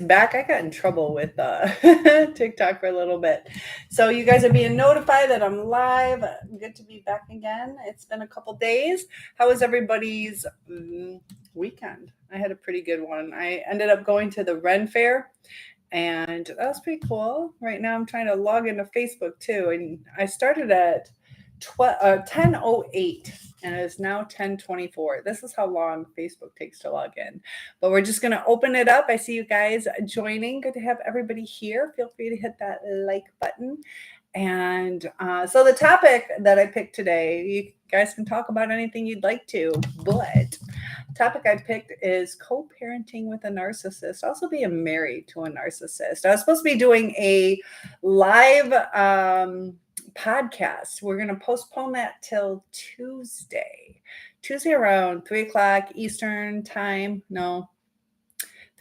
Back. I got in trouble with TikTok for a little bit. So you guys are being notified that I'm live. Good to be back again. It's been a couple days. How was everybody's weekend? I had a pretty good one. I ended up going to the Ren Fair, and that was pretty cool. Right now I'm trying to log into Facebook too, and I started at 10:08 and it is now 10:24. This is how long Facebook takes to log in. But we're just going to open it up. I see you guys joining. Good to have everybody here. Feel free to hit that like button. And so the topic that I picked today, you guys can talk about anything you'd like to, but the topic I picked is co-parenting with a narcissist, also being married to a narcissist. I was supposed to be doing a live podcast. We're going to postpone that till Tuesday around 3:00 Eastern time. No,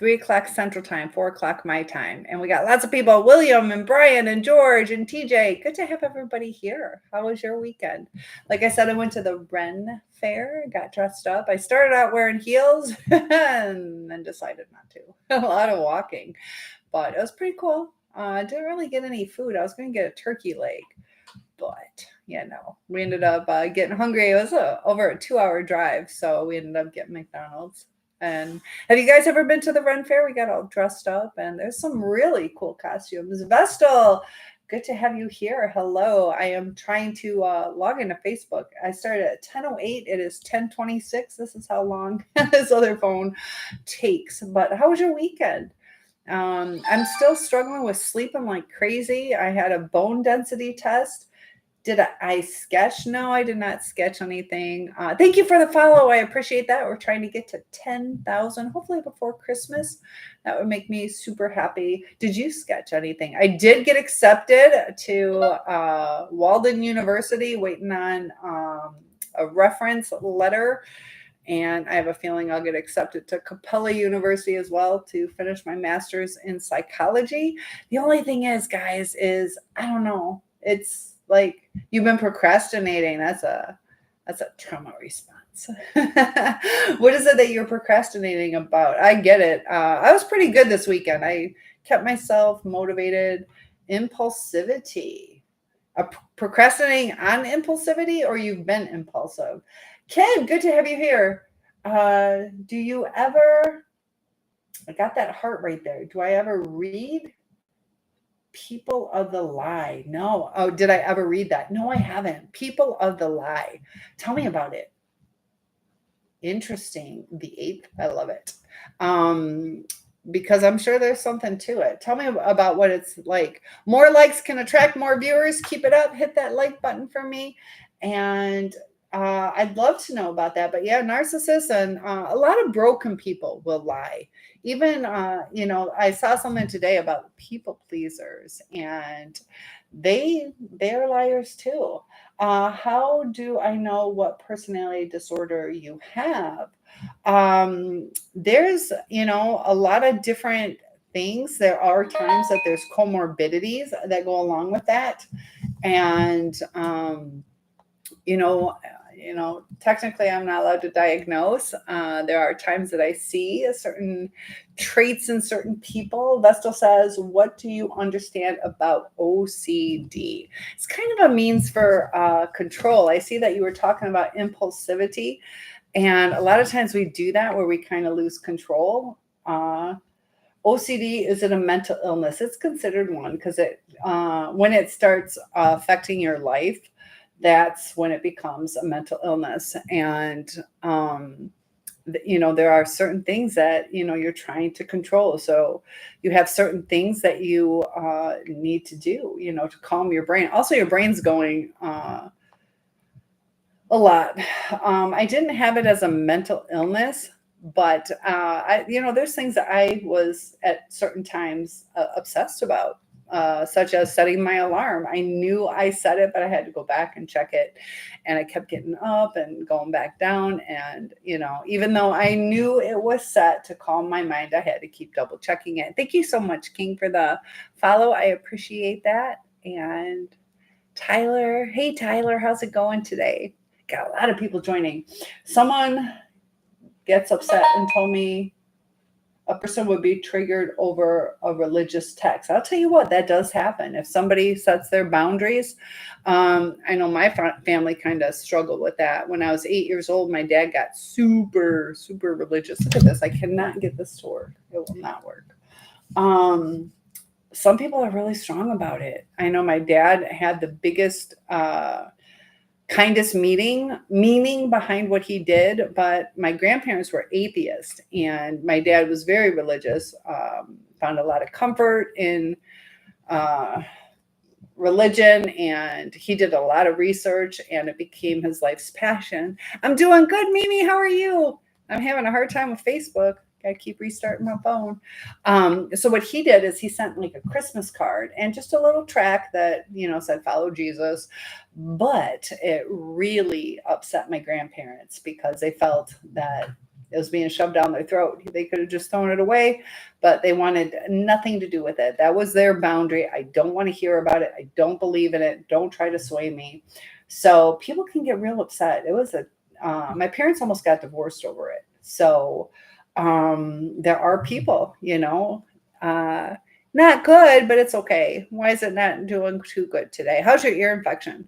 3:00 Central Time, 4:00 my time. And we got lots of people, William and Brian and George and TJ. Good to have everybody here. How was your weekend? Like I said, I went to the Ren Fair, got dressed up. I started out wearing heels and then decided not to. A lot of walking, but it was pretty cool. I didn't really get any food. I was going to get a turkey leg, but we ended up getting hungry. It was over a 2-hour drive, so we ended up getting McDonald's. And have you guys ever been to the Ren Fair? We got all dressed up, and there's some really cool costumes. Vestal, good to have you here. Hello. I am trying to log into Facebook. I started at 10:08. It is 10:26. This is how long this other phone takes. But how was your weekend? I'm still struggling with sleeping like crazy. I had a bone density test. Did I sketch? No, I did not sketch anything. Thank you for the follow. I appreciate that. We're trying to get to 10,000, hopefully before Christmas. That would make me super happy. Did you sketch anything? I did get accepted to Walden University, waiting on a reference letter. And I have a feeling I'll get accepted to Capella University as well to finish my master's in psychology. The only thing is, guys, I don't know. It's like you've been procrastinating. That's a trauma response. What is it that you're procrastinating about? I get it. I was pretty good this weekend. I kept myself motivated. Impulsivity. Procrastinating on impulsivity, or you've been impulsive? Ken, good to have you here. Do you ever, I got that heart right there. Do I ever read People of the Lie? No. Oh, did I ever read that? No, I haven't. People of the Lie. Tell me about it. Interesting. The 8th. I love it. Because I'm sure there's something to it. Tell me about what it's like. More likes can attract more viewers. Keep it up. Hit that like button for me. And I'd love to know about that. But yeah, narcissists and a lot of broken people will lie. Even, I saw something today about people pleasers, and they're liars too. How do I know what personality disorder you have? There's, a lot of different things. There are times that there's comorbidities that go along with that. And, technically I'm not allowed to diagnose. There are times that I see certain traits in certain people. Vestal says, what do you understand about OCD? It's kind of a means for control. I see that you were talking about impulsivity. And a lot of times we do that where we kind of lose control. OCD, is it a mental illness? It's considered one because when it starts affecting your life, that's when it becomes a mental illness. And, there are certain things that, you're trying to control. So you have certain things that you need to do, to calm your brain. Also, your brain's going a lot. I didn't have it as a mental illness, but, there's things that I was at certain times obsessed about. Such as setting my alarm. I knew I set it, but I had to go back and check it. And I kept getting up and going back down. And, even though I knew it was set to calm my mind, I had to keep double checking it. Thank you so much, King, for the follow. I appreciate that. And Tyler, hey, Tyler, how's it going today? Got a lot of people joining. Someone gets upset and told me, a person would be triggered over a religious text. I'll tell you what, that does happen. If somebody sets their boundaries, I know my family kind of struggled with that. When I was 8 years old, my dad got super, super religious. Look at this. I cannot get this to work. It will not work. Some people are really strong about it. I know my dad had the biggest, kindest meaning behind what he did, but my grandparents were atheists and my dad was very religious, found a lot of comfort in religion, and he did a lot of research and it became his life's passion. I'm doing good, Mimi. How are you? I'm having a hard time with Facebook. I keep restarting my phone. So what he did is he sent like a Christmas card and just a little track that, said follow Jesus. But it really upset my grandparents because they felt that it was being shoved down their throat. They could have just thrown it away, but they wanted nothing to do with it. That was their boundary. I don't want to hear about it. I don't believe in it. Don't try to sway me. So people can get real upset. It was my parents almost got divorced over it. So there are people, not good, but it's okay. Why is it not doing too good today? How's your ear infection?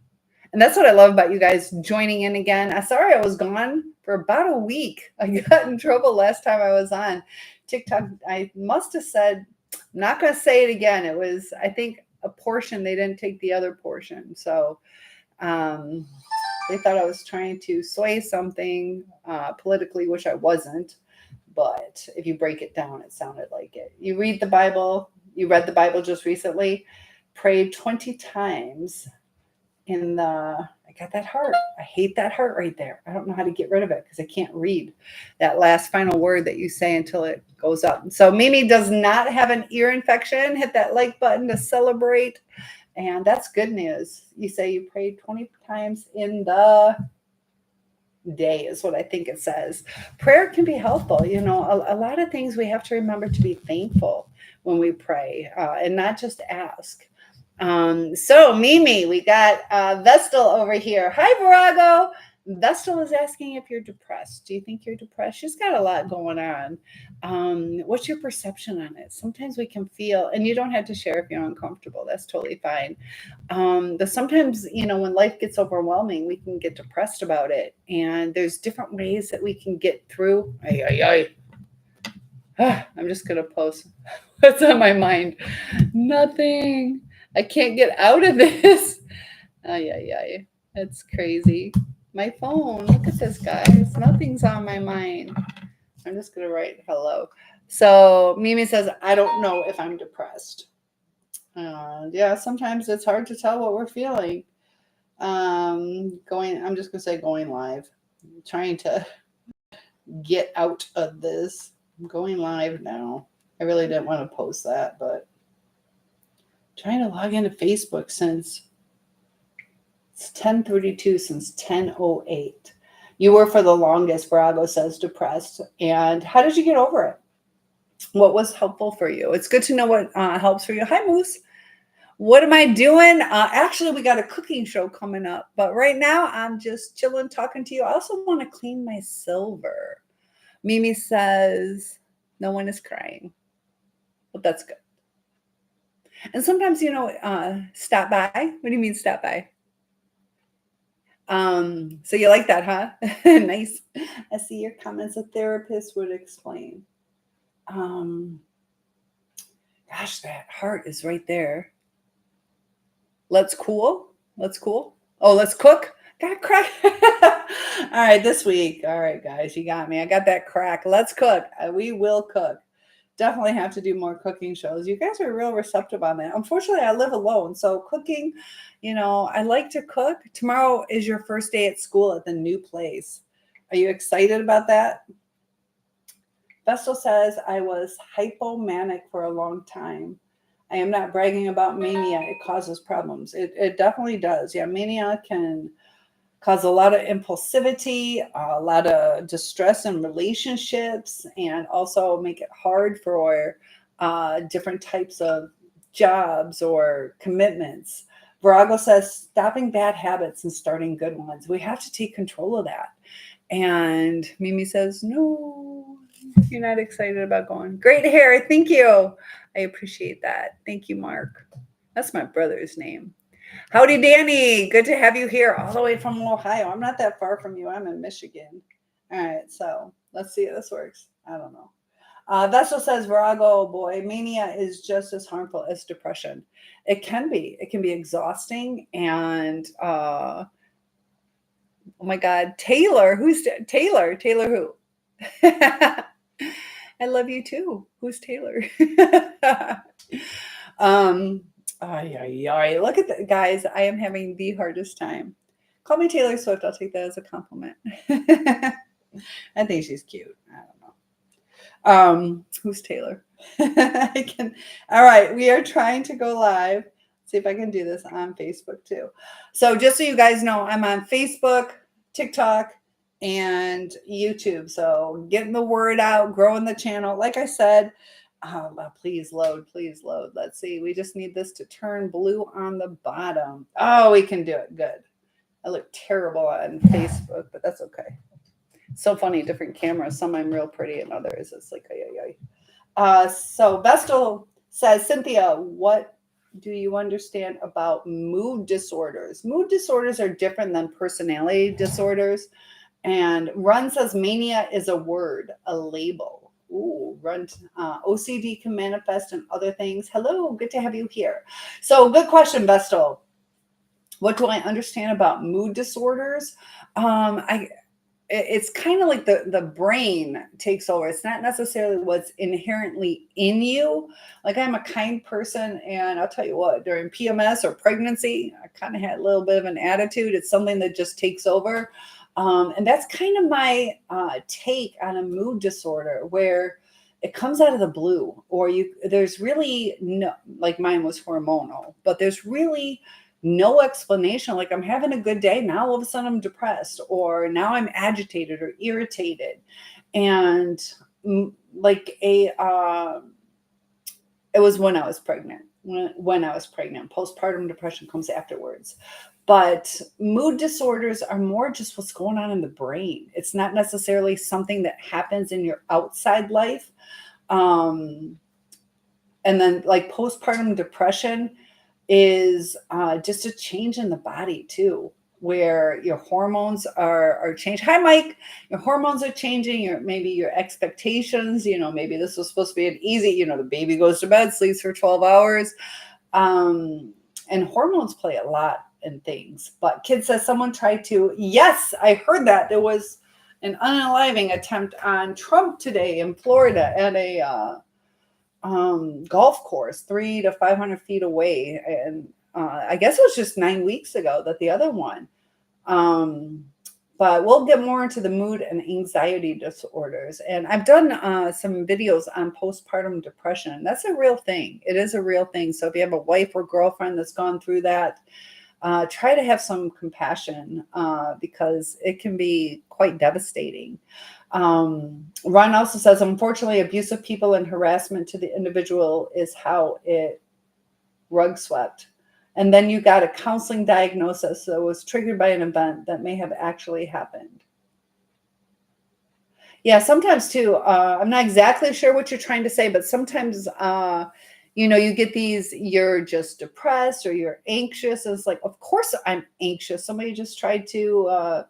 And that's what I love about you guys joining in again. I'm sorry I was gone for about a week. I got in trouble last time I was on TikTok. I must have said, I'm not going to say it again. It was, I think, a portion. They didn't take the other portion. So they thought I was trying to sway something politically, which I wasn't. But if you break it down, it sounded like it. You read the Bible. You read the Bible just recently. Prayed 20 times I got that heart. I hate that heart right there. I don't know how to get rid of it because I can't read that last final word that you say until it goes up. So Mimi does not have an ear infection. Hit that like button to celebrate. And that's good news. You say you prayed 20 times in the day is what I think it says. Prayer can be helpful. A lot of things we have to remember to be thankful when we pray and not just ask. So Mimi, we got Vestal over here. Hi, Virago. Vestal is asking if you're depressed. Do you think you're depressed? She's got a lot going on. What's your perception on it? Sometimes we can feel, and you don't have to share if you're uncomfortable. That's totally fine. But sometimes, when life gets overwhelming, we can get depressed about it. And there's different ways that we can get through. I'm just going to post what's on my mind. Nothing. I can't get out of this. That's crazy. My phone. Look at this, guys. Nothing's on my mind. I'm just going to write hello. So Mimi says, I don't know if I'm depressed. Sometimes it's hard to tell what we're feeling. I'm just going to say going live. I'm trying to get out of this. I'm going live now. I really didn't want to post that, but trying to log into Facebook since it's 10:32, since 10:08. You were for the longest, Virago says, depressed. And how did you get over it? What was helpful for you? It's good to know what helps for you. Hi, Moose. What am I doing? Actually, we got a cooking show coming up. But right now, I'm just chilling, talking to you. I also want to clean my silver. Mimi says, no one is crying. Well, that's good. And sometimes, stop by. What do you mean stop by? So you like that, huh? Nice. I see your comments. A therapist would explain. Gosh, that heart is right there. Let's cool. Oh, let's cook. Got crack. All right, this week. All right, guys, you got me. I got that crack. Let's cook. We will cook. Definitely have to do more cooking shows. You guys are real receptive on that. Unfortunately, I live alone. So cooking, I like to cook. Tomorrow is your first day at school at the new place. Are you excited about that? Vestal says, I was hypomanic for a long time. I am not bragging about mania. It causes problems. It definitely does. Yeah, mania can cause a lot of impulsivity, a lot of distress in relationships, and also make it hard for different types of jobs or commitments. Virago says, stopping bad habits and starting good ones. We have to take control of that. And Mimi says, no, You're not excited about going. Great hair. Thank you. I appreciate that. Thank you, Mark. That's my brother's name. Howdy, Danny. Good to have you here all the way from Ohio. I'm not that far from you. I'm in Michigan. All right, so let's see if this works. I don't know. Vessel says, Virago, boy, mania is just as harmful as depression. It can be. It can be exhausting. And oh my God, Taylor. Who's Taylor? Taylor who? I love you too. Who's Taylor? Look at that, guys. I am having the hardest time. Call me Taylor Swift. I'll take that as a compliment. I think she's cute. I don't know. Who's Taylor? All right, we are trying to go live. See if I can do this on Facebook too. So just so you guys know, I'm on Facebook, TikTok, and YouTube. So getting the word out, growing the channel. Like I said, please load, please load. Let's see. We just need this to turn blue on the bottom. Oh, we can do it. Good. I look terrible on Facebook, but that's okay. So funny, different cameras. Some I'm real pretty and others it's like, so Vestal says, Cynthia, what do you understand about mood disorders? Mood disorders are different than personality disorders. And Run says mania is a word, a label. Ooh, Run. OCD can manifest in other things. Hello, good to have you here. So good question, Vestal. What do I understand about mood disorders? It's kind of like the brain takes over. It's not necessarily what's inherently in you. Like I'm a kind person, and I'll tell you what, during PMS or pregnancy, I kind of had a little bit of an attitude. It's something that just takes over. And that's kind of my take on a mood disorder, where it comes out of the blue, or there's really no, like mine was hormonal, but there's really no explanation. Like I'm having a good day. Now all of a sudden I'm depressed, or now I'm agitated or irritated. And like it was when I was pregnant. When I was pregnant, postpartum depression comes afterwards. But mood disorders are more just what's going on in the brain. It's not necessarily something that happens in your outside life. And then like postpartum depression is just a change in the body too, where your hormones are changed. Hi, Mike. Your hormones are changing. Maybe your expectations. Maybe this was supposed to be an easy. The baby goes to bed, sleeps for 12 hours, and hormones play a lot in things. But Kid says someone tried to. Yes, I heard that there was an unaliving attempt on Trump today in Florida at a golf course 300 to 500 feet away. And I guess it was just 9 weeks ago that the other one. But we'll get more into the mood and anxiety disorders. And I've done some videos on postpartum depression. That's a real thing. It is a real thing. So if you have a wife or girlfriend that's gone through that, try to have some compassion because it can be quite devastating. Ron also says, unfortunately, abusive people and harassment to the individual is how it rug swept. And then you got a counseling diagnosis that was triggered by an event that may have actually happened. Yeah, sometimes too. I'm not exactly sure what you're trying to say, but sometimes, you get these, you're just depressed or you're anxious. And it's like, of course I'm anxious. Somebody just tried to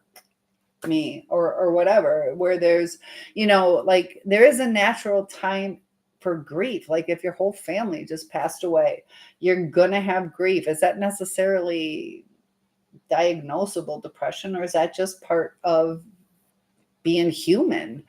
me or whatever, where there's like there is a natural time for grief. Like if your whole family just passed away, you're gonna have grief. Is that necessarily diagnosable depression, or is that just part of being human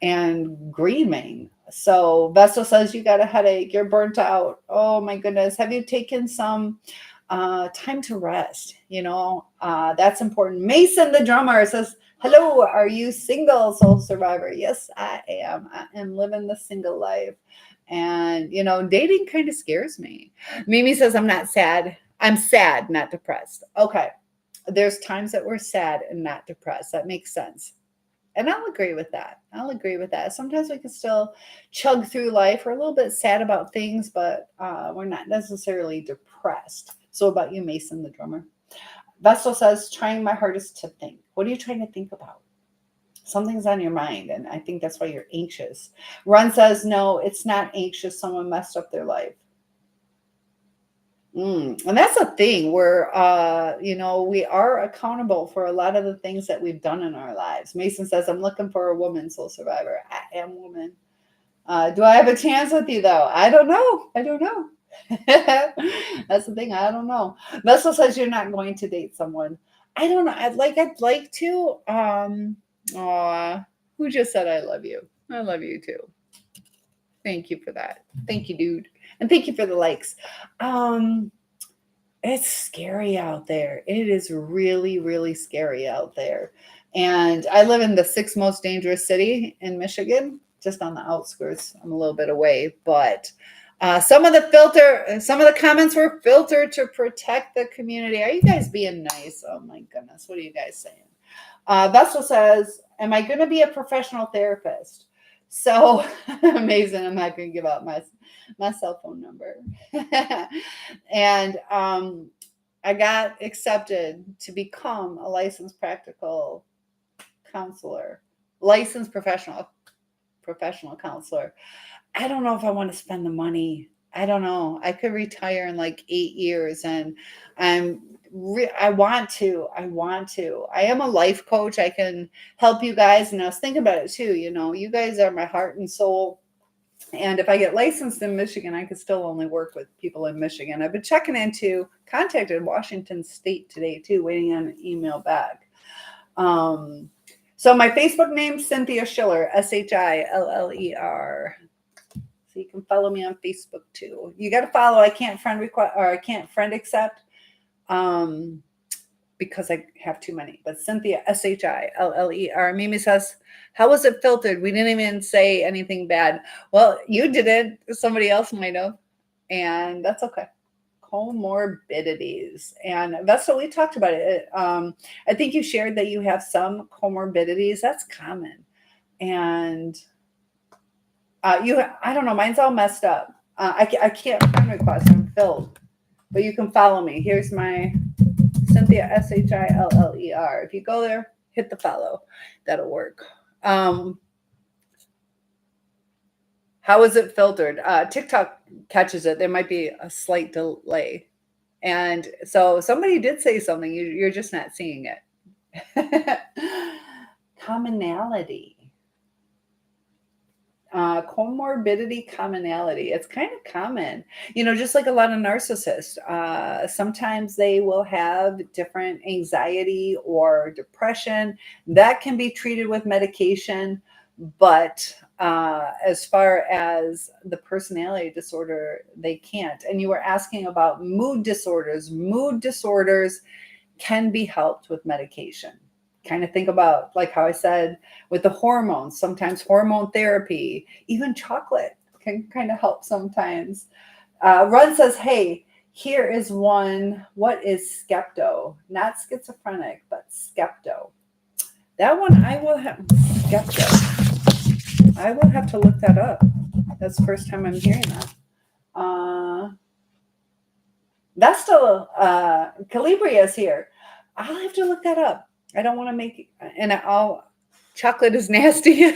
and grieving? So Vessel says you got a headache, you're burnt out. Oh my goodness, have you taken some time to rest? That's important. Mason the drummer says, hello, are you single, soul survivor? Yes, I am. I am living the single life. And, dating kind of scares me. Mimi says, I'm not sad. I'm sad, not depressed. Okay. There's times that we're sad and not depressed. That makes sense. And I'll agree with that. Sometimes we can still chug through life. We're a little bit sad about things, but we're not necessarily depressed. So about you, Mason, the drummer. Vestal says, trying my hardest to think. What are you trying to think about? Something's on your mind, and I think that's why you're anxious. Run says, no, it's not anxious. Someone messed up their life. And that's a thing where, we are accountable for a lot of the things that we've done in our lives. Mason says, I'm looking for a woman, soul survivor. I am woman. Do I have a chance with you, though? I don't know. That's the thing. I don't know. Vessel says you're not going to date someone. I don't know. I'd like to. Who just said I love you? I love you too. Thank you for that. Thank you, dude. And thank you for the likes. It's scary out there. It is really, really scary out there. And I live in the 6th most dangerous city in Michigan, just on the outskirts. I'm a little bit away, but some of the comments were filtered to protect the community. Are you guys being nice? Oh my goodness. What are you guys saying? Vessel says, am I going to be a professional therapist? So amazing. I'm not going to give out my cell phone number. And I got accepted to become a licensed practical counselor, licensed professional counselor. I don't know if I want to spend the money. I don't know. I could retire in like 8 years, and I want to. I am a life coach. I can help you guys. And I was thinking about it too. You guys are my heart and soul. And if I get licensed in Michigan, I could still only work with people in Michigan. I've been contacted Washington State today too, waiting on an email back. So my Facebook name, Cynthia Schiller, Schiller. So you can follow me on Facebook too. You got to follow. I can't friend request, or I can't friend accept, because I have too many. But Cynthia, Schiller. Mimi says, how was it filtered? We didn't even say anything bad. Well, you didn't. Somebody else might have, and that's okay. Comorbidities, and that's what we talked about it. I think you shared that you have some comorbidities. That's common, and I don't know. Mine's all messed up. I can't friend request. I'm filled, but you can follow me. Here's my Cynthia Schiller. If you go there, hit the follow. That'll work. How is it filtered? TikTok catches it. There might be a slight delay, and so somebody did say something. You're just not seeing it. Commonality. Comorbidity commonality. It's kind of common, just like a lot of narcissists. Sometimes they will have different anxiety or depression that can be treated with medication. But as far as the personality disorder, they can't. And you were asking about mood disorders. Mood disorders can be helped with medication. Kind of think about, like how I said, with the hormones, sometimes hormone therapy, even chocolate can kind of help sometimes. Run says, hey, here is one. What is skepto? Not schizophrenic, but skepto. That one I will have, skepto. I will have to look that up. That's the first time I'm hearing that. That's still, Calibria is here. I'll have to look that up. I don't want to make, and chocolate is nasty.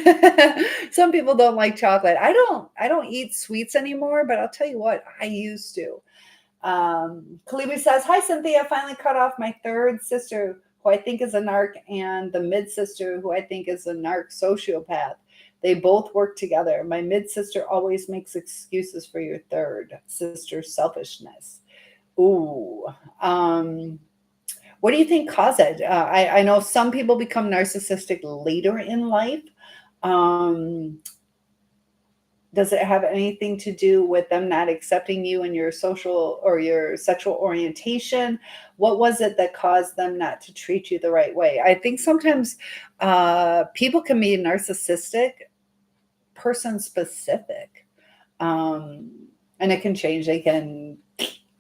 Some people don't like chocolate. I don't eat sweets anymore, but I'll tell you what, I used to. Kalibi says, hi, Cynthia. Finally cut off my third sister, who I think is a narc, and the mid sister, who I think is a narc sociopath. They both work together. My mid sister always makes excuses for your third sister's selfishness. Ooh. What do you think caused it? I know some people become narcissistic later in life. Does it have anything to do with them not accepting you and your social or your sexual orientation? What was it that caused them not to treat you the right way? I think sometimes people can be narcissistic, person specific, and it can change. They can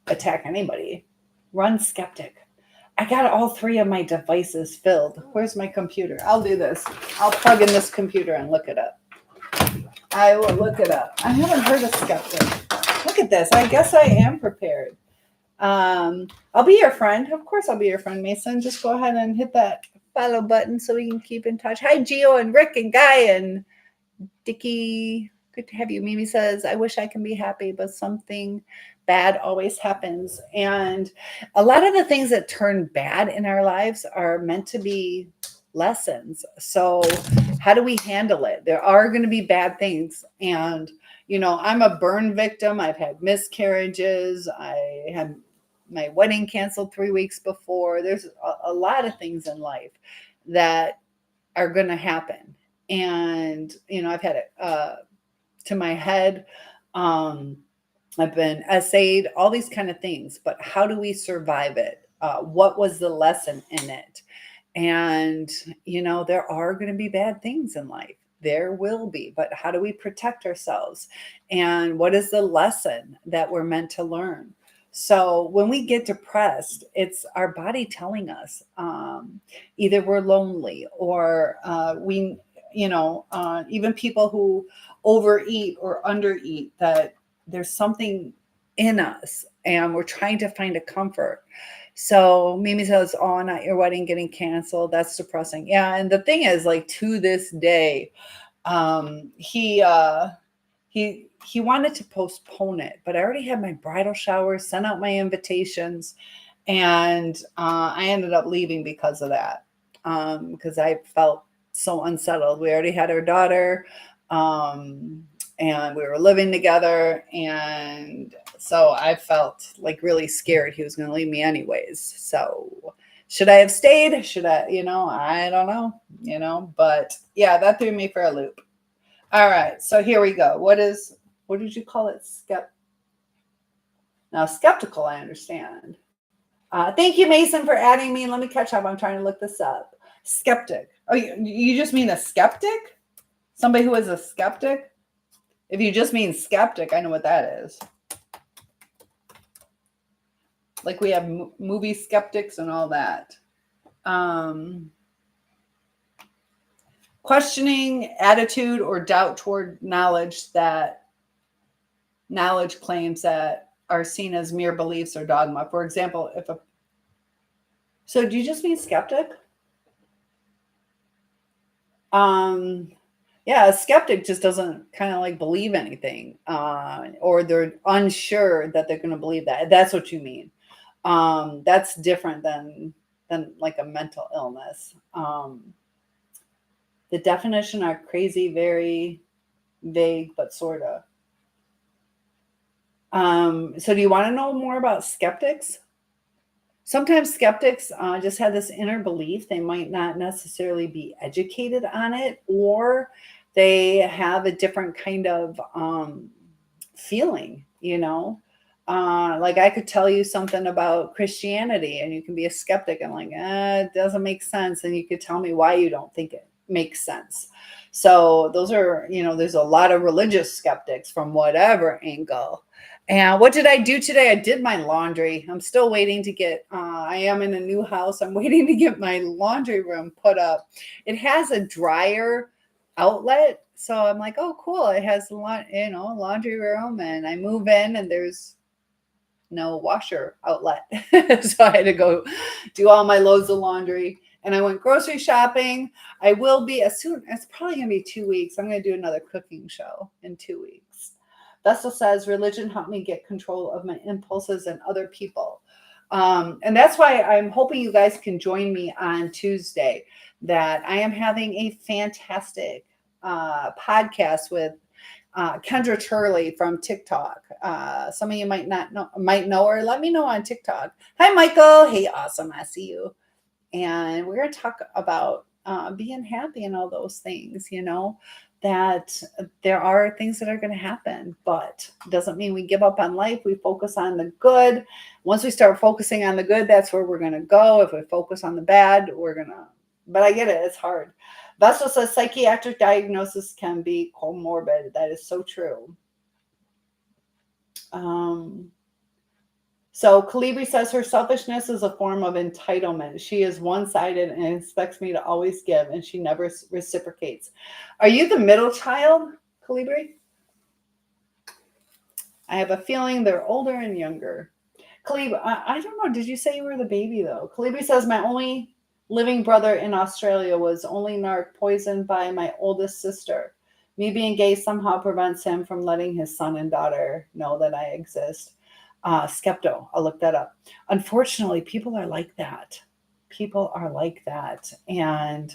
attack anybody. Run skeptic. I got all 3 of my devices filled. Where's my computer? I'll do this. I'll plug in this computer and look it up. I will look it up. I haven't heard of skeptic. Look at this. I guess I am prepared. I'll be your friend. Of course I'll be your friend, Mason. Just go ahead and hit that follow button so we can keep in touch. Hi, Gio and Rick and Guy and Dickie. Good to have you. Mimi says, I wish I can be happy, but something bad always happens. And a lot of the things that turn bad in our lives are meant to be lessons. So how do we handle it? There are going to be bad things. And, you know, I'm a burn victim. I've had miscarriages. I had my wedding canceled 3 weeks before. There's a lot of things in life that are going to happen. And, you know, I've had it to my head. I've been essayed, all these kind of things, but how do we survive it? What was the lesson in it? And, you know, there are going to be bad things in life. There will be, but how do we protect ourselves? And what is the lesson that we're meant to learn? So when we get depressed, it's our body telling us either we're lonely or we, you know, even people who overeat or undereat, that there's something in us and we're trying to find a comfort. So Mimi says, oh, not your wedding getting canceled. That's depressing. Yeah. And the thing is, like, to this day, he wanted to postpone it, but I already had my bridal shower, sent out my invitations, and I ended up leaving because of that. Because I felt so unsettled. We already had our daughter, and we were living together, and so I felt like really scared he was going to leave me anyways. So should I have stayed? Should I, you know, I don't know, you know, but yeah, that threw me for a loop. All right, so here we go. What did you call it? Now, skeptical, I understand. Thank you, Mason, for adding me. Let me catch up. I'm trying to look this up. Skeptic. Oh, you just mean a skeptic? Somebody who is a skeptic? If you just mean skeptic, I know what that is. Like we have movie skeptics and all that. Questioning attitude or doubt toward knowledge claims that are seen as mere beliefs or dogma. For example, so do you just mean skeptic? Yeah, a skeptic just doesn't kind of like believe anything, or they're unsure that they're going to believe that. That's what you mean. That's different than like a mental illness. The definition are crazy, very vague, but sort of. So do you want to know more about skeptics? Sometimes skeptics just have this inner belief. They might not necessarily be educated on it, or they have a different kind of feeling, you know. Like I could tell you something about Christianity and you can be a skeptic and like, it doesn't make sense. And you could tell me why you don't think it makes sense. So those are, you know, there's a lot of religious skeptics from whatever angle. And what did I do today? I did my laundry. I'm still waiting to get, I am in a new house. I'm waiting to get my laundry room put up. It has a dryer outlet. So I'm like, oh, cool. It has, you know, laundry room, and I move in and there's no washer outlet. So I had to go do all my loads of laundry, and I went grocery shopping. I will be it's probably going to be 2 weeks. I'm going to do another cooking show in 2 weeks. Vessel says, religion helped me get control of my impulses and other people. And that's why I'm hoping you guys can join me on Tuesday, that I am having a fantastic podcast with Kendra Turley from TikTok. Some of you might know her. Let me know on TikTok. Hi, Michael. Hey, awesome. I see you. And we're going to talk about being happy and all those things, you know, that there are things that are going to happen, but it doesn't mean we give up on life. We focus on the good. Once we start focusing on the good, that's where we're going to go. If we focus on the bad, but I get it. It's hard. Vessel says psychiatric diagnosis can be comorbid. That is so true. So Calibri says her selfishness is a form of entitlement. She is one-sided and expects me to always give, and she never reciprocates. Are you the middle child, Calibri? I have a feeling they're older and younger. Calibri, I don't know. Did you say you were the baby, though? Calibri says my only living brother in Australia was only narc poisoned by my oldest sister. Me being gay somehow prevents him from letting his son and daughter know that I exist. Skepto, I'll look that up. Unfortunately, people are like that. People are like that. And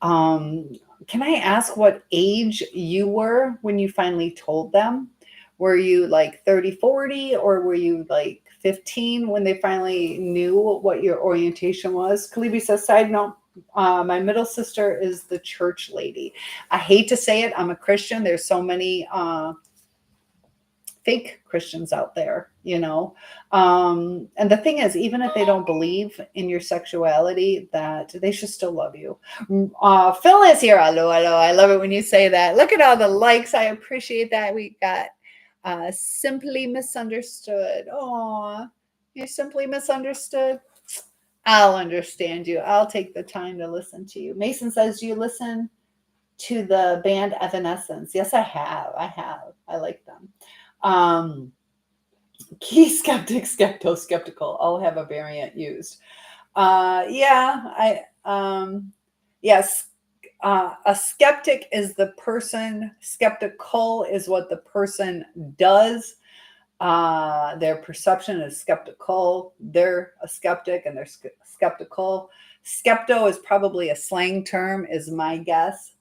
can I ask what age you were when you finally told them? Were you like 30, 40, or were you like 15 when they finally knew what your orientation was? Kalibi says, side note, my middle sister is the church lady. I hate to say it, I'm a Christian. There's so many fake Christians out there, you know. And the thing is, even if they don't believe in your sexuality, that they should still love you. Phil is here. Hello, hello. I love it when you say that. Look at all the likes. I appreciate that. We got simply misunderstood. Oh, you're simply misunderstood. I'll understand you. I'll take the time to listen to you. Mason says, do you listen to the band Evanescence? Yes, I have. I like them. Key skeptic, skepto, skeptical. I'll have a variant used. Yes. A skeptic is the person. Skeptical is what the person does. Their perception is skeptical. They're a skeptic and they're skeptical. Skepto is probably a slang term, is my guess.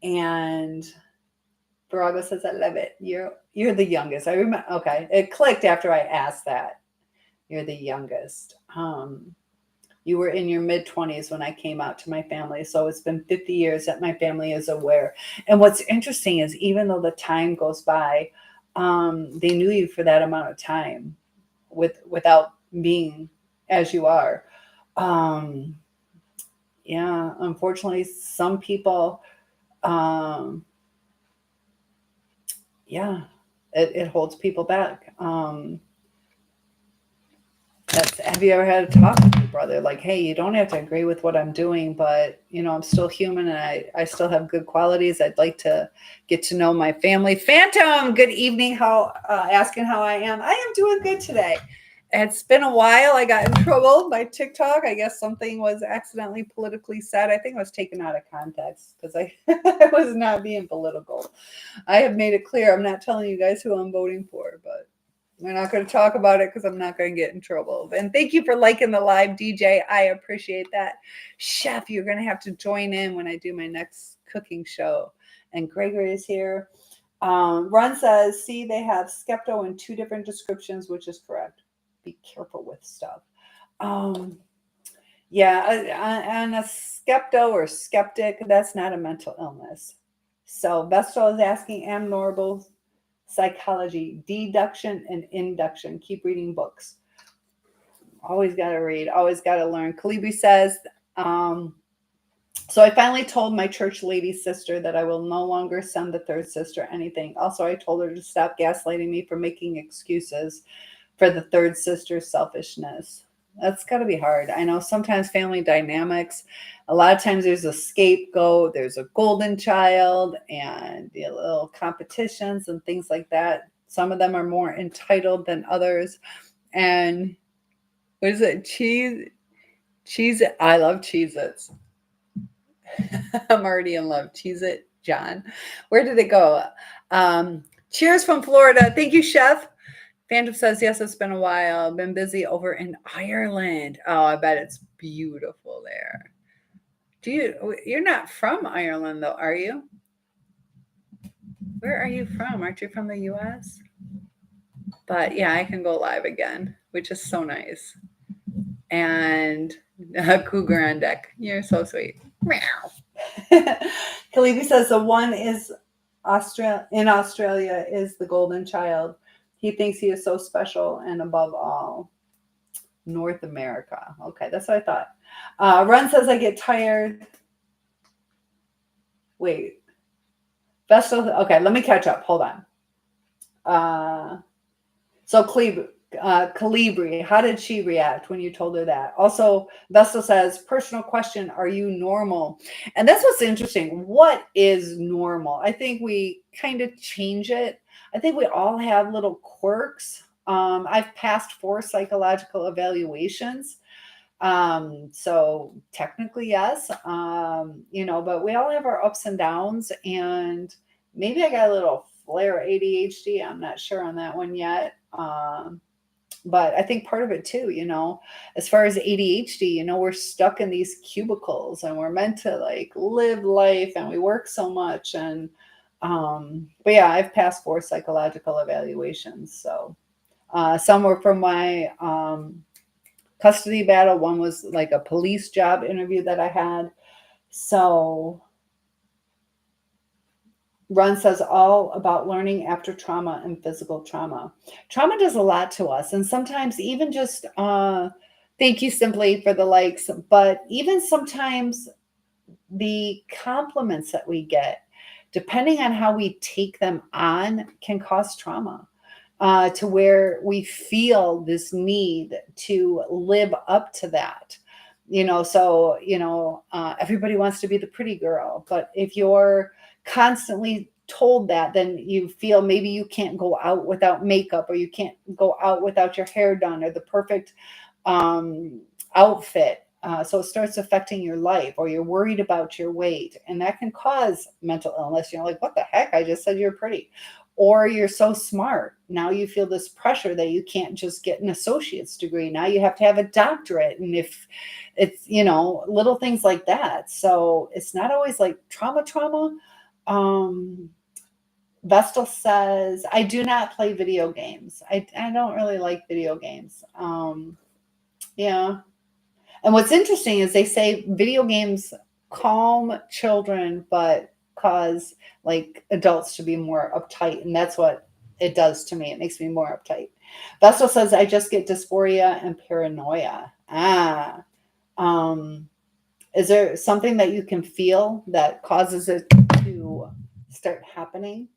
And Virago says, I love it. You're the youngest. I remember. Okay. It clicked after I asked that. You're the youngest. You were in your mid-20s when I came out to my family. So it's been 50 years that my family is aware. And what's interesting is even though the time goes by, they knew you for that amount of time without being as you are. Yeah, unfortunately, some people, it holds people back. Have you ever had a talk with your brother? Like, hey, you don't have to agree with what I'm doing, but I'm still human and I still have good qualities. I'd like to get to know my family. Phantom, good evening. Asking how I am. I am doing good today. It's been a while. I got in trouble by TikTok. I guess something was accidentally politically said. I think it was taken out of context because I was not being political. I have made it clear I'm not telling you guys who I'm voting for, but we're not going to talk about it because I'm not going to get in trouble. And thank you for liking the live, DJ. I appreciate that. Chef, you're going to have to join in when I do my next cooking show. And Gregory is here. Ron says, see, they have skepto in 2 different descriptions, which is correct. Be careful with stuff. And a skepto or skeptic, that's not a mental illness. So Vestal is asking, am normal psychology, deduction and induction. Keep reading books. Always got to read, always got to learn. Kalibi says, so I finally told my church lady sister that I will no longer send the third sister anything. Also, I told her to stop gaslighting me for making excuses for the third sister's selfishness. That's got to be hard. I know sometimes family dynamics, a lot of times there's a scapegoat, there's a golden child, and little competitions and things like that. Some of them are more entitled than others. And what is it? Cheese. I love Cheez-Its. I'm already in love. Cheez-It, John. Where did it go? Cheers from Florida. Thank you, Chef. Phantom says, yes, it's been a while. I've been busy over in Ireland. Oh, I bet it's beautiful there. You're not from Ireland, though, are you? Where are you from? Aren't you from the U.S.? But yeah, I can go live again, which is so nice. And cougar on deck. You're so sweet. Meow. Kalibi says the one is in Australia is the golden child. He thinks he is so special and above all. North America. Okay, that's what I thought. Run says I get tired. Wait. Vestal. Okay, let me catch up. Hold on. So Calibri, how did she react when you told her that? Also, Vestal says, personal question, are you normal? And that's what's interesting. What is normal? I think we kind of change it. I think we all have little quirks. I've passed 4 psychological evaluations. So technically, yes, but we all have our ups and downs, and maybe I got a little flare ADHD. I'm not sure on that one yet. But I think part of it too, as far as ADHD, we're stuck in these cubicles and we're meant to like live life and we work so much. And, but yeah, I've passed 4 psychological evaluations. So, some were from my, custody battle. One was like a police job interview that I had. So Ron says all about learning after trauma and physical trauma. Trauma does a lot to us. And sometimes even just, thank you simply for the likes, but even sometimes the compliments that we get, depending on how we take them on, can cause trauma. To where we feel this need to live up to that. Everybody wants to be the pretty girl, but if you're constantly told that, then you feel maybe you can't go out without makeup, or you can't go out without your hair done, or the perfect outfit. So it starts affecting your life, or you're worried about your weight, and that can cause mental illness. You're like, what the heck? I just said you're pretty. Or you're so smart. Now you feel this pressure that you can't just get an associate's degree. Now you have to have a doctorate. And if it's, little things like that. So it's not always like trauma. Vestal says, I do not play video games. I don't really like video games. Yeah. And what's interesting is they say video games calm children, but cause like adults to be more uptight. And that's what it does to me. It makes me more uptight. Vestal says, I just get dysphoria and paranoia. Is there something that you can feel that causes it to start happening?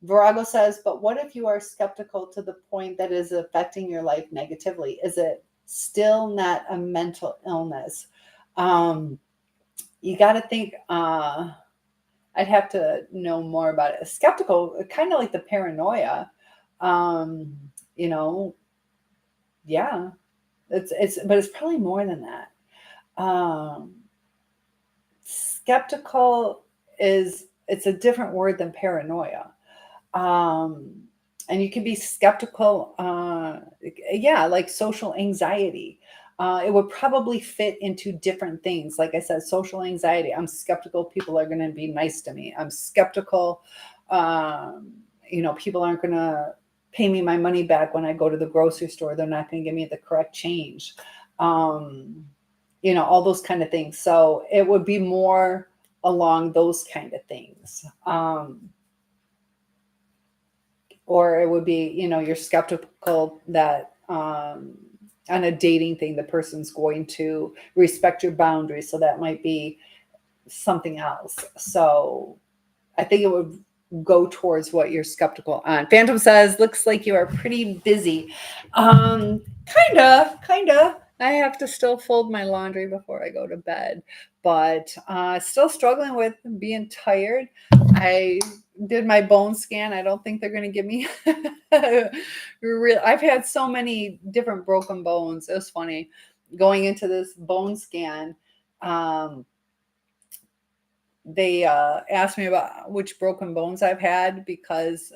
Virago says, but what if you are skeptical to the point that is affecting your life negatively? Is it still not a mental illness? You got to think, I'd have to know more about it. Skeptical, kind of like the paranoia, yeah, but it's probably more than that. Skeptical it's a different word than paranoia. And you can be skeptical, like social anxiety. It would probably fit into different things. Like I said, social anxiety. I'm skeptical people are going to be nice to me. I'm skeptical, people aren't going to pay me my money back when I go to the grocery store. They're not going to give me the correct change. All those kind of things. So it would be more along those kind of things. Or it would be, you're skeptical that on a dating thing, the person's going to respect your boundaries. So that might be something else. So I think it would go towards what you're skeptical on. Phantom says, looks like you are pretty busy. Kind of. I have to still fold my laundry before I go to bed, but still struggling with being tired. I did my bone scan. I don't think they're going to give me I've had so many different broken bones. It was funny going into this bone scan. They asked me about which broken bones I've had because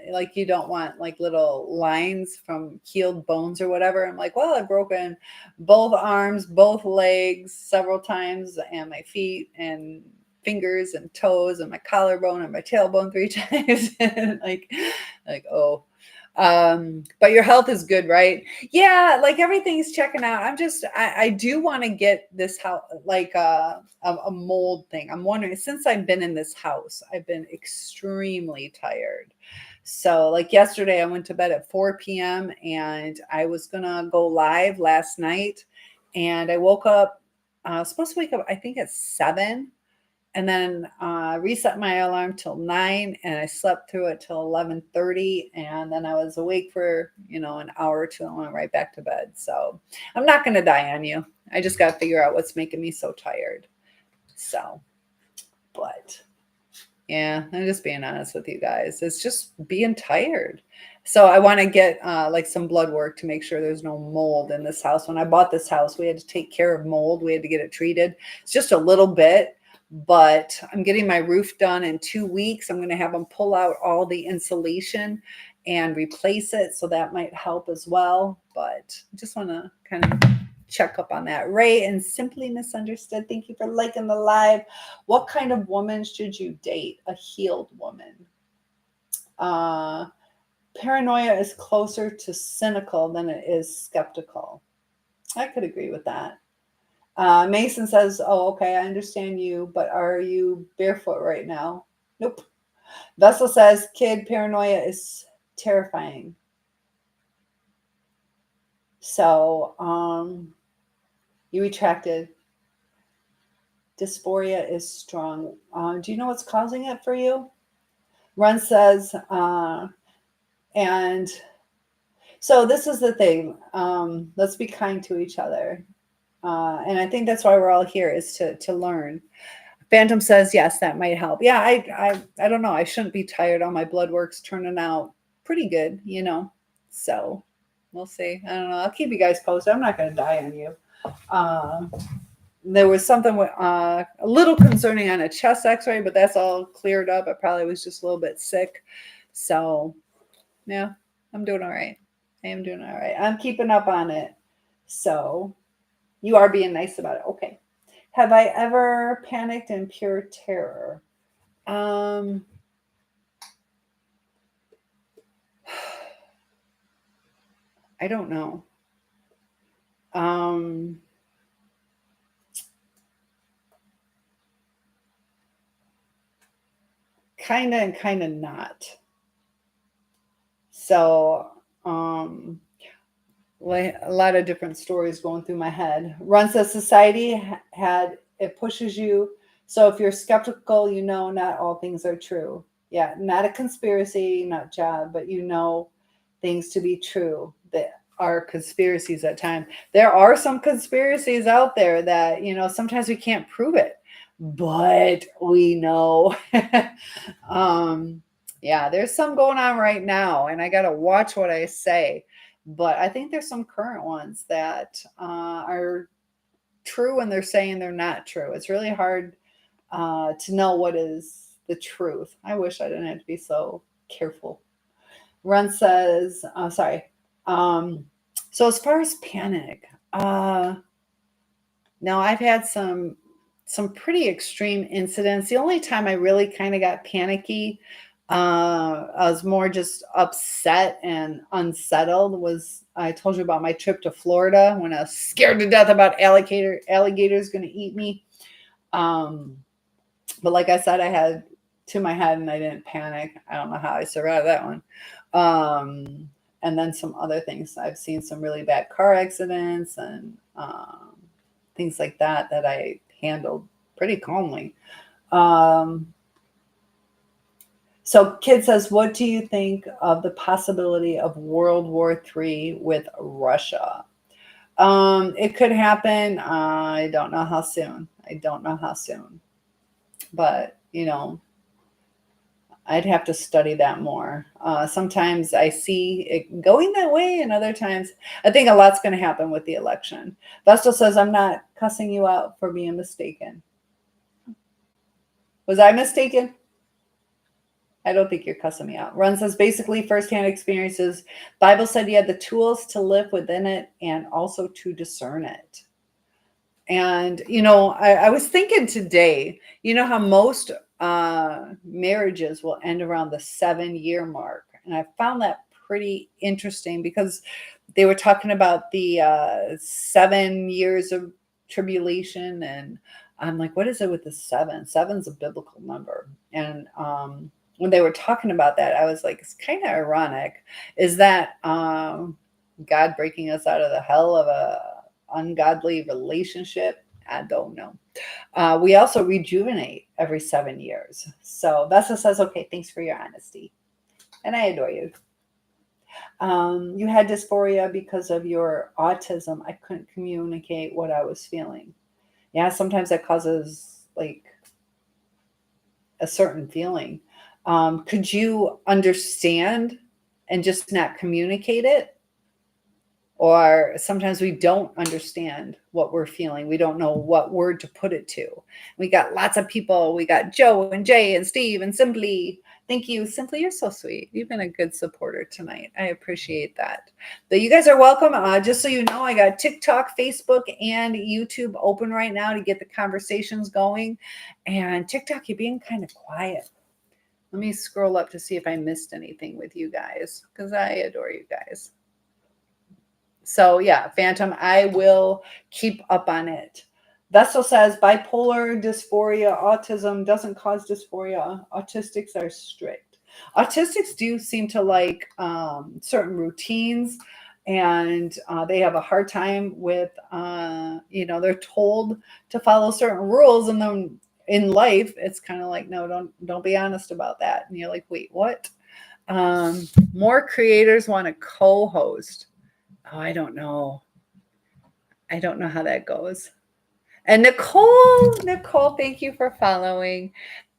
like you don't want like little lines from healed bones or whatever. I'm like, well, I've broken both arms, both legs several times, and my feet and fingers and toes and my collarbone and my tailbone 3 times. And oh. But your health is good, right? Yeah, like everything's checking out. I do want to get this house, like a mold thing. I'm wondering, since I've been in this house, I've been extremely tired. So like yesterday, I went to bed at 4 p.m. and I was going to go live last night. And I woke up, I was supposed to wake up, I think at 7. And then reset my alarm till 9, and I slept through it till 11:30, and then I was awake for an hour or two and went right back to bed. So I'm not going to die on you. I just got to figure out what's making me so tired. So, but yeah, I'm just being honest with you guys. It's just being tired. So I want to get like some blood work to make sure there's no mold in this house. When I bought this house, we had to take care of mold. We had to get it treated. It's just a little bit, but I'm getting my roof done in 2 weeks. I'm going to have them pull out all the insulation and replace it. So that might help as well. But I just want to kind of check up on that. Ray and Simply Misunderstood, thank you for liking the live. What kind of woman should you date? A healed woman. Paranoia is closer to cynical than it is skeptical. I could agree with that. Mason says, oh, okay, I understand you, but are you barefoot right now? Nope. Vessel says, kid, paranoia is terrifying. So you retracted. Dysphoria is strong. Do you know what's causing it for you? Run says, and so this is the thing. Let's be kind to each other. And I think that's why we're all here, is to learn. Phantom says, yes, that might help. Yeah, I don't know. I shouldn't be tired. All my blood work's turning out pretty good, you know. So we'll see. I don't know. I'll keep you guys posted. I'm not going to die on you. There was something a little concerning on a chest x-ray, but that's all cleared up. I probably was just a little bit sick. So, yeah, I'm doing all right. I am doing all right. I'm keeping up on it. So, you are being nice about it. Okay. Have I ever panicked in pure terror? I don't know. Kind of and kind of not. So, like a lot of different stories going through my head. Run says society it pushes you. So if you're skeptical, you know not all things are true. Yeah, not a conspiracy, not job, but you know things to be true that are conspiracies at times. There are some conspiracies out there that, you know, sometimes we can't prove it, but we know. Yeah, there's some going on right now, and I got to watch what I say. But I think there's some current ones that are true and they're saying they're not true. It's really hard to know what is the truth. I wish I didn't have to be so careful. Run says, sorry. So as far as panic, now I've had some pretty extreme incidents. The only time I really kind of got panicky, I was more just upset and unsettled, was I told you about my trip to Florida when I was scared to death about alligators going to eat me. But like I said, I had to my head and I didn't panic. I don't know how I survived that one. And then some other things. I've seen some really bad car accidents and things like that I handled pretty calmly. So Kid says, what do you think of the possibility of World War III with Russia? It could happen. I don't know how soon. But, you know, I'd have to study that more. Sometimes I see it going that way, and other times I think a lot's going to happen with the election. Vestal says, I'm not cussing you out for being mistaken. Was I mistaken? I don't think you're cussing me out. Run says, basically firsthand experiences. Bible said you had the tools to live within it and also to discern it. And, you know, I was thinking today, you know how most marriages will end around the 7-year mark. And I found that pretty interesting because they were talking about the 7 years of tribulation. And I'm like, what is it with the 7? 7's a biblical number. And when they were talking about that, I was like, it's kind of ironic. Is that God breaking us out of the hell of a ungodly relationship? I don't know. We also rejuvenate every 7 years. So Vessa says, okay, thanks for your honesty. And I adore you. You had dysphoria because of your autism. I couldn't communicate what I was feeling. Yeah, sometimes that causes like a certain feeling. Could you understand and just not communicate it. Or sometimes we don't understand what we're feeling. We don't know what word to put it to. We got lots of people. We got Joe and Jay and Steve and Simply. Thank you. Simply, you're so sweet. You've been a good supporter tonight. I appreciate that. But you guys are welcome. Just so you know, I got TikTok, Facebook, and YouTube open right now to get the conversations going. And TikTok, you're being kind of quiet. Let me scroll up to see if I missed anything with you guys, because I adore you guys. So yeah, Phantom, I will keep up on it. Vessel says bipolar dysphoria, autism doesn't cause dysphoria. Autistics are strict. Autistics do seem to like certain routines, and they have a hard time with, they're told to follow certain rules, and then in life, it's kind of like, no, don't be honest about that. And you're like, wait, what? More creators want to co-host. Oh, I don't know. I don't know how that goes. And Nicole, thank you for following.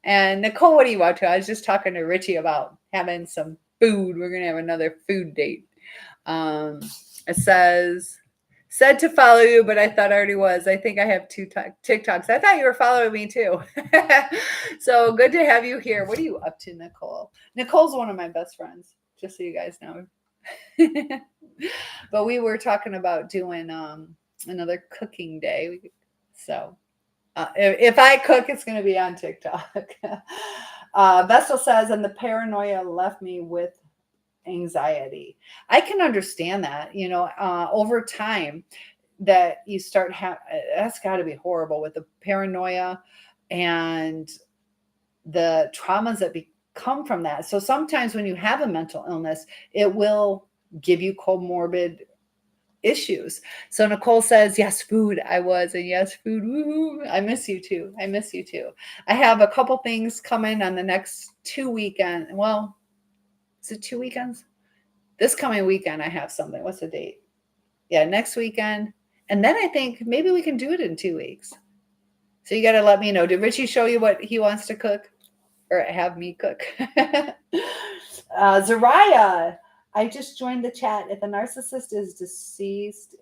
And Nicole, what are you up to? I was just talking to Richie about having some food. We're going to have another food date. It said to follow you, but I thought I already was. I think I have 2 TikToks. I thought you were following me too. So good to have you here. What are you up to, Nicole? Nicole's one of my best friends, just so you guys know. But we were talking about doing another cooking day. So if I cook, it's going to be on TikTok. Vessel says, and the paranoia left me with anxiety. I can understand that, over time that you start that's got to be horrible with the paranoia and the traumas that come from that. So sometimes when you have a mental illness, it will give you comorbid issues. So Nicole says, yes, food. I was, and yes, food. Woo-hoo. I miss you too. I have a couple things coming on the next 2 weekends. Well, is it 2 weekends? This coming weekend, I have something. What's the date? Yeah, next weekend. And then I think maybe we can do it in 2 weeks. So you got to let me know. Did Richie show you what he wants to cook or have me cook? Zariah, I just joined the chat. If the narcissist is deceased,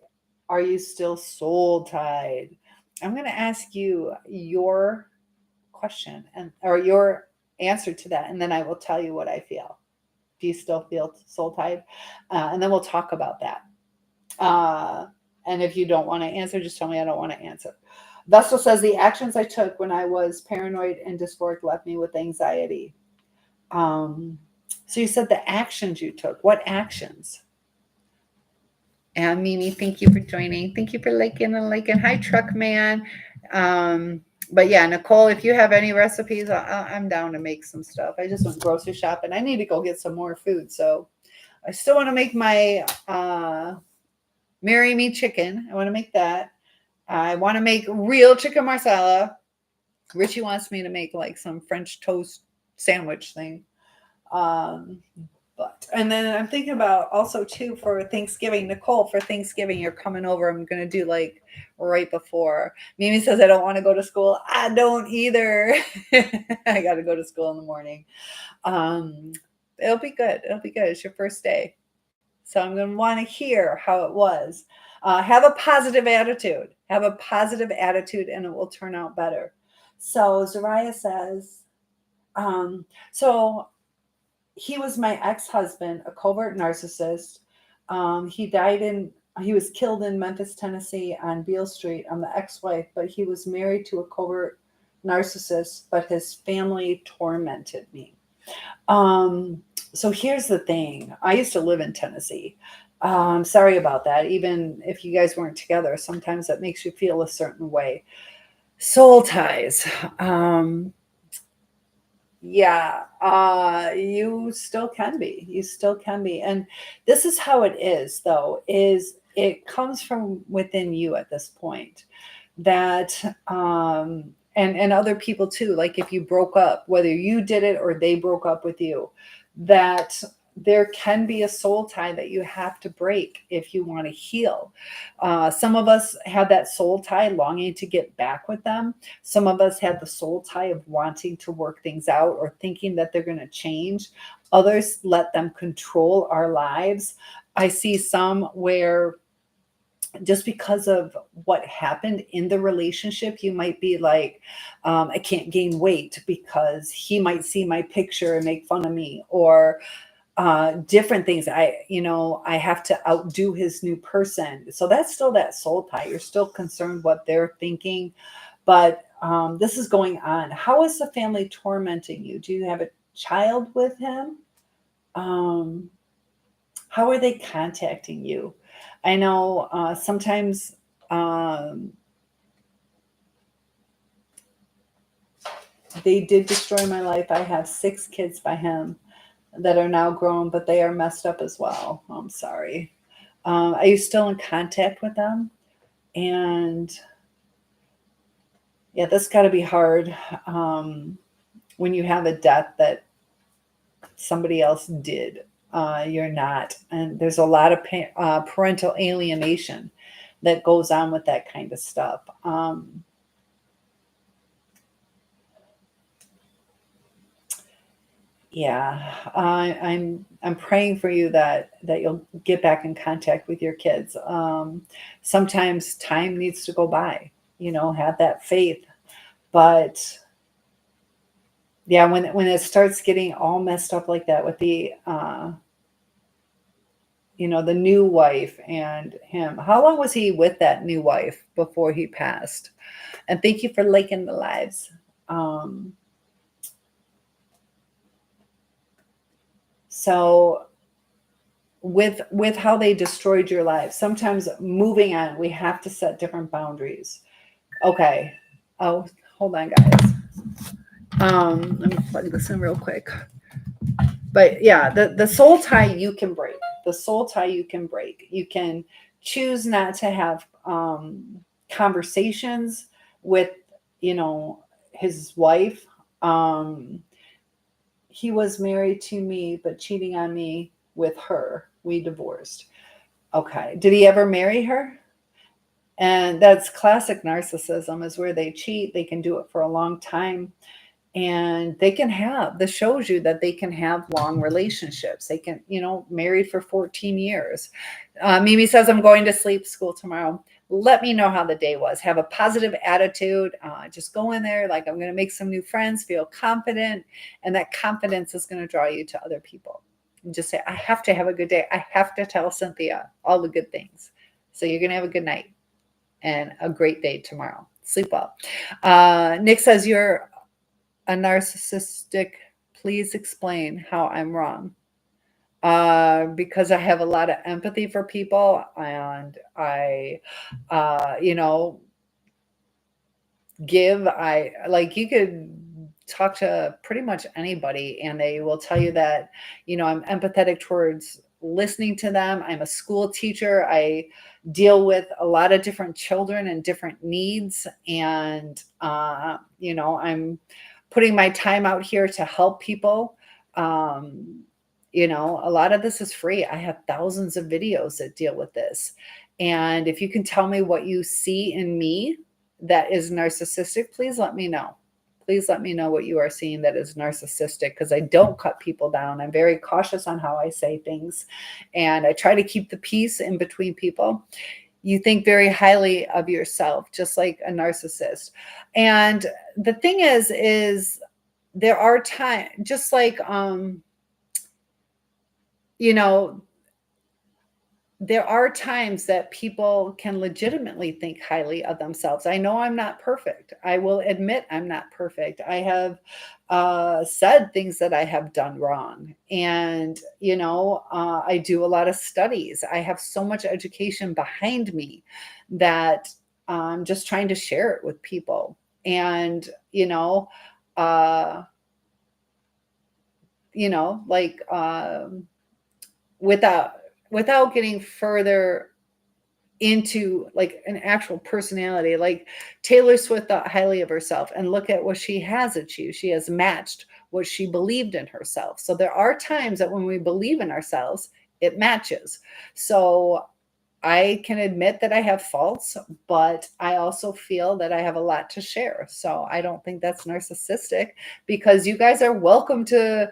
are you still soul tied? I'm going to ask you your question or your answer to that, and then I will tell you what I feel. Do you still feel soul tied? And then we'll talk about that. And if you don't want to answer, just tell me I don't want to answer. Vessel says the actions I took when I was paranoid and dysphoric left me with anxiety. So you said the actions you took. What actions? And Mimi, thank you for joining. Thank you for liking. Hi, Truck Man. But yeah, Nicole, if you have any recipes, I'm down to make some stuff. I just went grocery shopping. I need to go get some more food. So I still want to make my Marry Me chicken. I want to make that. I want to make real chicken marsala. Richie wants me to make like some French toast sandwich thing. And then I'm thinking about also too for Thanksgiving, Nicole, for Thanksgiving, you're coming over. I'm going to do like right before. Mimi says, I don't want to go to school. I don't either. I got to go to school in the morning. It'll be good. It's your first day. So I'm going to want to hear how it was. Have a positive attitude. And it will turn out better. So Zariah says, so he was my ex-husband, a covert narcissist. He was killed in Memphis, Tennessee on Beale Street. I'm the ex-wife, but he was married to a covert narcissist, but his family tormented me. So here's the thing. I used to live in Tennessee. Sorry about that. Even if you guys weren't together, sometimes that makes you feel a certain way. Soul ties. You still can be. And this is how it is, though, is it comes from within you at this point that, and other people too, like if you broke up, whether you did it or they broke up with you, that there can be a soul tie that you have to break if you want to heal. Some of us have that soul tie longing to get back with them. Some of us have the soul tie of wanting to work things out or thinking that they're going to change. Others let them control our lives. I see some where just because of what happened in the relationship, you might be like, I can't gain weight because he might see my picture and make fun of me, or different things. I have to outdo his new person. So that's still that soul tie. You're still concerned what they're thinking, but this is going on. How is the family tormenting you? Do you have a child with him? Um, how are they contacting you? I know sometimes um, they did destroy my life. I have 6 kids by him that are now grown, but they are messed up as well. I'm sorry. Are you still in contact with them? And yeah, that's got to be hard when you have a death that somebody else did. You're not. And there's a lot of parental alienation that goes on with that kind of stuff. Yeah, I'm praying for you that you'll get back in contact with your kids. Sometimes time needs to go by. Have that faith. But yeah, when it starts getting all messed up like that with the new wife and him. How long was he with that new wife before he passed? And thank you for liking the lives. Um, so with how they destroyed your life, sometimes moving on, we have to set different boundaries. Okay. Oh, hold on, guys. Let me plug this in real quick. But yeah, the soul tie you can break. The soul tie you can break. You can choose not to have conversations with, his wife. He was married to me, but cheating on me with her. We divorced. Okay. Did he ever marry her? And that's classic narcissism, is where they cheat. They can do it for a long time. And this shows you that they can have long relationships. They can, married for 14 years. Mimi says, I'm going to sleep school tomorrow. Let me know how the day was. Have a positive attitude. Just go in there like, I'm going to make some new friends, feel confident. And that confidence is going to draw you to other people. And just say, I have to have a good day. I have to tell Cynthia all the good things. So you're going to have a good night and a great day tomorrow. Sleep well. Nick says, you're a narcissistic. Please explain how I'm wrong. Because I have a lot of empathy for people, and I, you could talk to pretty much anybody and they will tell you that, I'm empathetic towards listening to them. I'm a school teacher. I deal with a lot of different children and different needs. And, I'm putting my time out here to help people. A lot of this is free. I have thousands of videos that deal with this. And if you can tell me what you see in me that is narcissistic, please let me know. Please let me know what you are seeing that is narcissistic, because I don't cut people down. I'm very cautious on how I say things, and I try to keep the peace in between people. You think very highly of yourself, just like a narcissist. And the thing is there are times, just like, there are times that people can legitimately think highly of themselves. I know I'm not perfect. I will admit I'm not perfect. I have said things that I have done wrong. And, I do a lot of studies. I have so much education behind me that I'm just trying to share it with people. And, uh, like, without getting further into like an actual personality, like Taylor Swift thought highly of herself, and look at what she has achieved. She has matched what she believed in herself. So there are times that when we believe in ourselves, it matches. So I can admit that I have faults, but I also feel that I have a lot to share. So I don't think that's narcissistic, because you guys are welcome to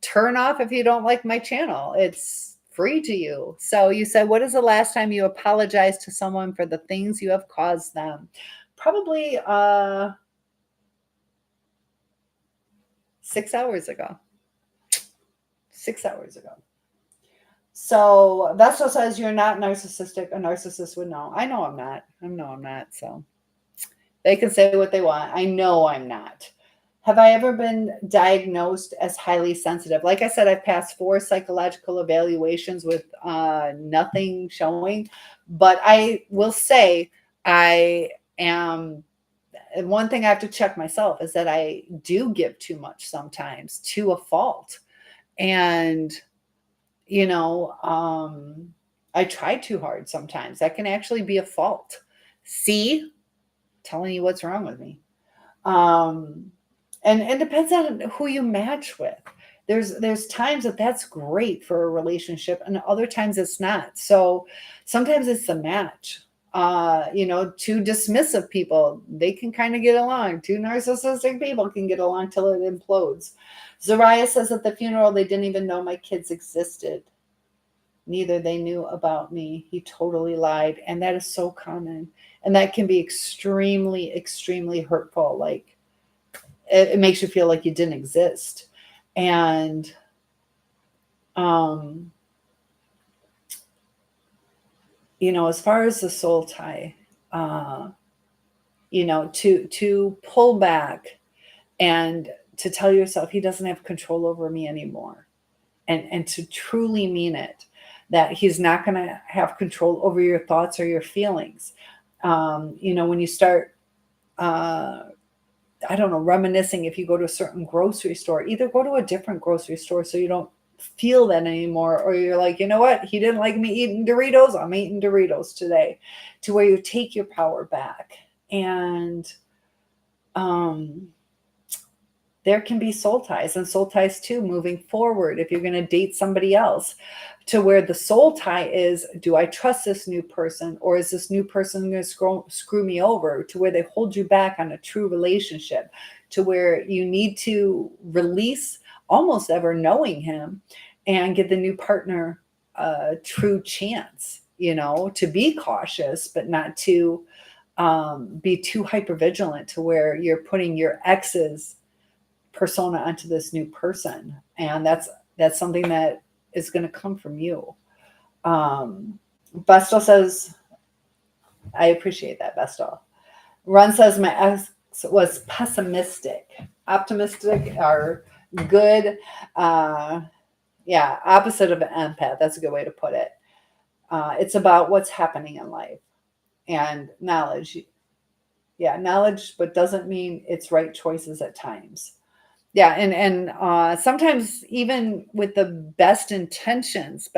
turn off if you don't like my channel. It's free to you. So you said, what is the last time you apologized to someone for the things you have caused them? Probably 6 hours ago. 6 hours ago. So Vestal says you're not narcissistic. A narcissist would know. I know I'm not. I'm not. So they can say what they want. I know I'm not. Have I ever been diagnosed as highly sensitive? Like I said, I've passed 4 psychological evaluations with nothing showing. But I will say I am, and one thing I have to check myself is that I do give too much sometimes, to a fault. And, I try too hard sometimes. That can actually be a fault. See, telling you what's wrong with me. And it depends on who you match with. There's times that's great for a relationship, and other times it's not. So sometimes it's the match. Two dismissive people, they can kind of get along. 2 narcissistic people can get along till it implodes. Zariah says at the funeral, they didn't even know my kids existed. Neither they knew about me. He totally lied. And that is so common. And that can be extremely, extremely hurtful. Like, it makes you feel like you didn't exist. And, as far as the soul tie, to pull back and to tell yourself he doesn't have control over me anymore. And to truly mean it, that he's not going to have control over your thoughts or your feelings. When you start, reminiscing, if you go to a certain grocery store, either go to a different grocery store so you don't feel that anymore, or you're like, you know what, he didn't like me eating Doritos, I'm eating Doritos today, to where you take your power back. And there can be soul ties, and soul ties too moving forward if you're going to date somebody else, to where the soul tie is, do I trust this new person, or is this new person going to screw me over, to where they hold you back on a true relationship, to where you need to release almost ever knowing him and give the new partner a true chance, to be cautious, but not to be too hypervigilant, to where you're putting your ex's persona onto this new person. And that's something that is going to come from you. Vestal says, I appreciate that, Vestal. Ron says, my ex was pessimistic. Optimistic are good. Opposite of an empath. That's a good way to put it. It's about what's happening in life and knowledge. Yeah, knowledge, but doesn't mean it's right choices at times. Yeah, and sometimes even with the best intentions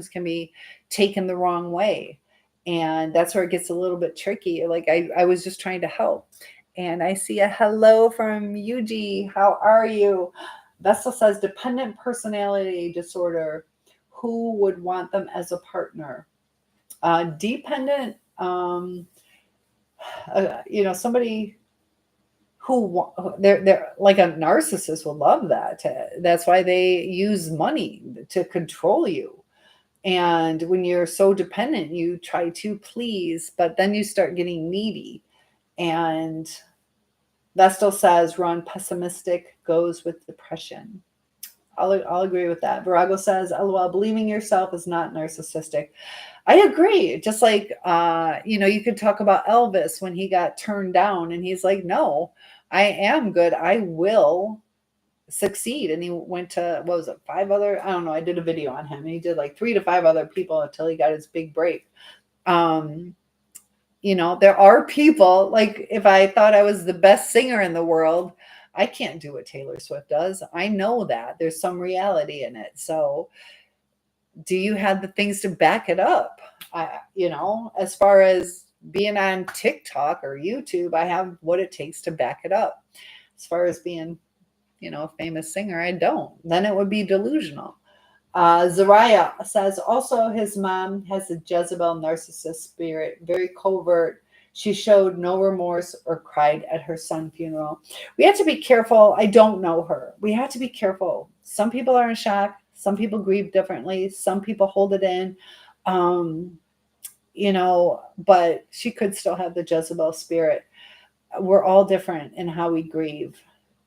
can be taken the wrong way. And that's where it gets a little bit tricky. Like I was just trying to help. And I see a hello from Yuji. How are you? Vessel says, dependent personality disorder. Who would want them as a partner? Dependent, somebody who they're like a narcissist will love that. That's why they use money to control you. And when you're so dependent, you try to please, but then you start getting needy. And Vestal says, Ron, pessimistic goes with depression. I'll agree with that. Virago says, LOL, believing yourself is not narcissistic. I agree. Just like, you could talk about Elvis when he got turned down and he's like, no, I am good. I will succeed. And he went to, 5 other, I don't know. I did a video on him. And he did like 3 to 5 other people until he got his big break. There are people, like if I thought I was the best singer in the world, I can't do what Taylor Swift does. I know that there's some reality in it. So do you have the things to back it up? As far as being on TikTok or YouTube, I have what it takes to back it up. As far as being, a famous singer, I don't. Then it would be delusional. Zariah says, also his mom has a Jezebel narcissist spirit, very covert. She showed no remorse or cried at her son's funeral. We have to be careful. I don't know her. We have to be careful. Some people are in shock. Some people grieve differently. Some people hold it in. But she could still have the Jezebel spirit. We're all different in how we grieve.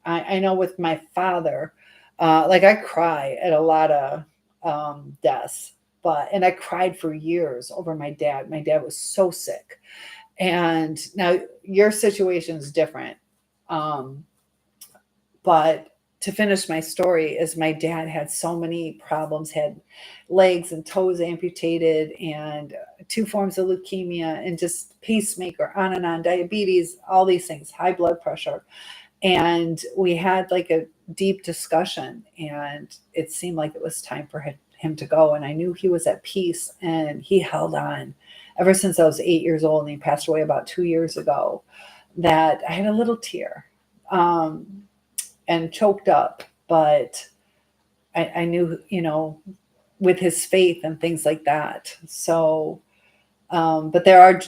I know with my father, like I cry at a lot of deaths, and I cried for years over my dad. My dad was so sick. And now your situation is different. But to finish my story is my dad had so many problems, had legs and toes amputated and 2 forms of leukemia and just pacemaker, on and on, diabetes, all these things, high blood pressure. And we had like a deep discussion, and it seemed like it was time for him to go. And I knew he was at peace, and he held on ever since I was 8 years old, and he passed away about 2 years ago, that I had a little tear. And choked up, but I knew, with his faith and things like that. So, but there are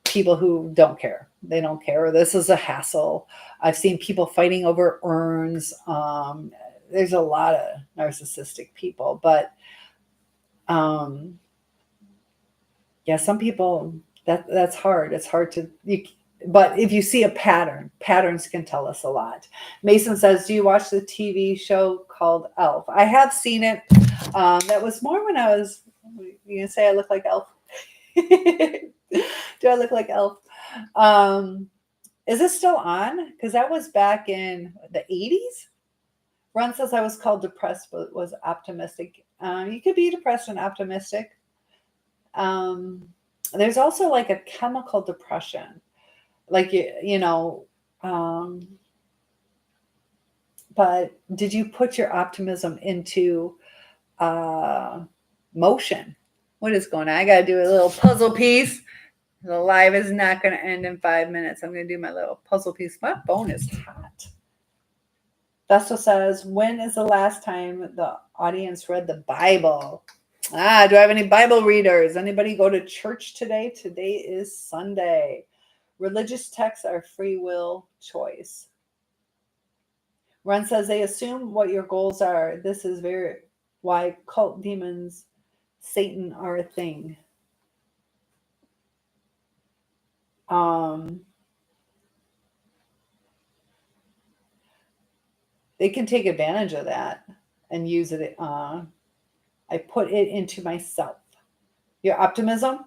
people who don't care. They don't care. This is a hassle. I've seen people fighting over urns. There's a lot of narcissistic people, but yeah, some people that's hard. It's hard to. But if you see a pattern, patterns can tell us a lot. Mason says, do you watch the TV show called Elf? I have seen it. That was more when I was, you can say I look like Elf. Do I look like Elf? Is it still on? Because that was back in the 80s. Ron says I was called depressed, but was optimistic. You could be depressed and optimistic. There's also like a chemical depression. Like, but did you put your optimism into motion? What is going on? I got to do a little puzzle piece. The live is not going to end in 5 minutes. I'm going to do my little puzzle piece. My phone is hot. Vestal says, when is the last time the audience read the Bible? Do I have any Bible readers? Anybody go to church today? Today is Sunday. Religious texts are free will choice. Ron says they assume what your goals are. This is why cult demons, Satan are a thing. They can take advantage of that and use it. I put it into myself. Your optimism.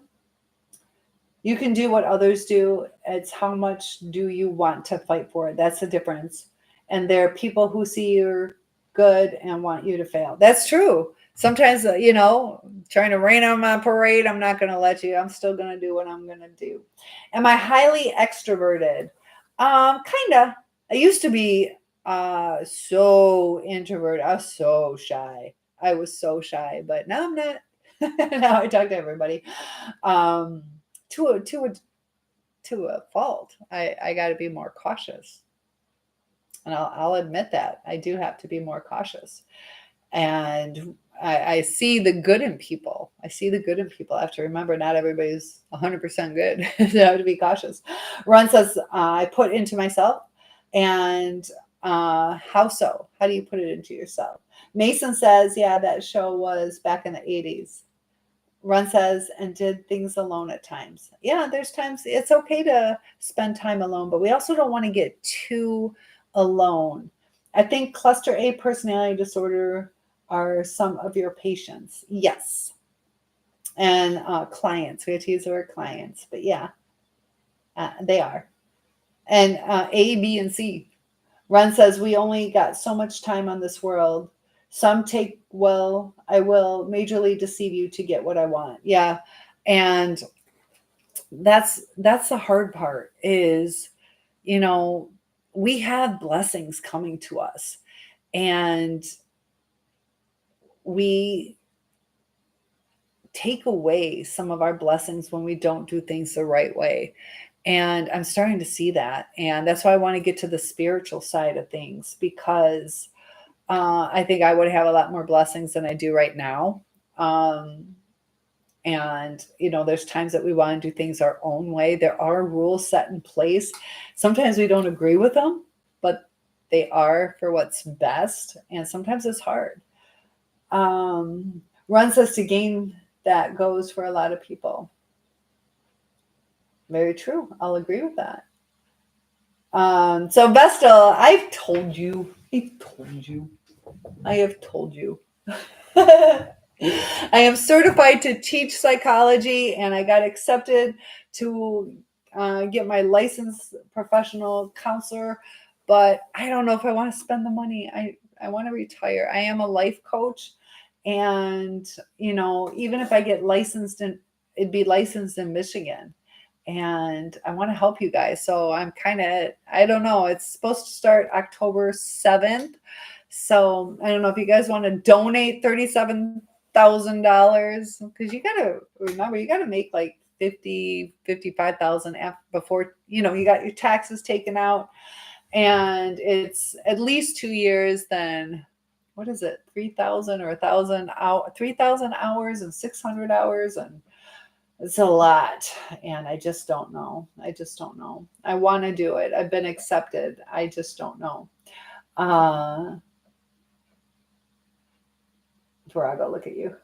You can do what others do. It's how much do you want to fight for it. That's the difference. And there are people who see you're good and want you to fail. That's true. Sometimes, trying to rain on my parade, I'm not going to let you. I'm still going to do what I'm going to do. Am I highly extroverted? Kind of. I used to be so introverted. I was so shy. But now I'm not. Now I talk to everybody. To a fault. I got to be more cautious, and I'll admit that I do have to be more cautious. And I see the good in people. I have to remember not everybody's 100% good. So I have to be cautious. Ron says I put into myself, and how so? How do you put it into yourself? Mason says, yeah, that show was back in the 80s. Ron says, and did things alone at times. Yeah, there's times it's okay to spend time alone, but we also don't want to get too alone. I think cluster A personality disorder are some of your patients. Yes. And clients. We have to use the word clients, but yeah, they are. And A, B, and C. Ron says, we only got so much time on this world. Some take, I will majorly deceive you to get what I want. Yeah. And that's the hard part is, we have blessings coming to us, and we take away some of our blessings when we don't do things the right way. And I'm starting to see that. And that's why I want to get to the spiritual side of things, because I think I would have a lot more blessings than I do right now. And, there's times that we want to do things our own way. There are rules set in place. Sometimes we don't agree with them, but they are for what's best. And sometimes it's hard. Ron says to gain that goes for a lot of people. Very true. I'll agree with that. So Vestal, I have told you. I am certified to teach psychology, and I got accepted to get my licensed professional counselor, but I don't know if I want to spend the money. I want to retire. I am a life coach, and even if I get licensed it'd be licensed in Michigan, and I want to help you guys. So I'm I don't know. It's supposed to start October 7th. So I don't know if you guys want to donate $37,000, because you got to remember, you got to make like 55,000 before, you got your taxes taken out, and it's at least 2 years. Then what is it? 3,000 or 1,000 out, 3,000 hours and 600 hours. And it's a lot. And I just don't know. I want to do it. I've been accepted. I just don't know. Virago, look at you.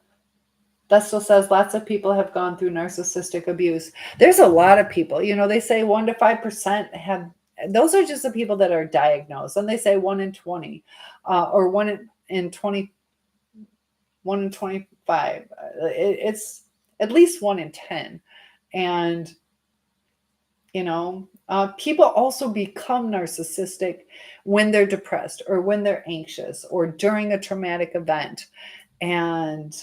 Vestal says lots of people have gone through narcissistic abuse. There's a lot of people. They say 1 to 5% have. Those are just the people that are diagnosed. And they say 1 in 20, or 1 in 20, 1 in 25. It's at least 1 in 10. And, people also become narcissistic when they're depressed or when they're anxious or during a traumatic event. And,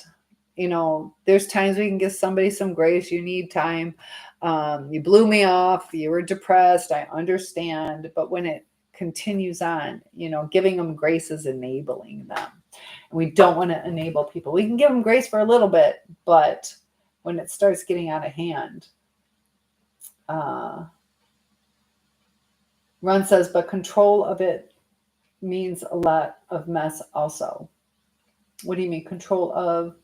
there's times we can give somebody some grace. You need time. You blew me off. You were depressed. I understand. But when it continues on, giving them grace is enabling them. And we don't want to enable people. We can give them grace for a little bit, but when it starts getting out of hand, Ron says, but control of it means a lot of mess also. What do you mean control of?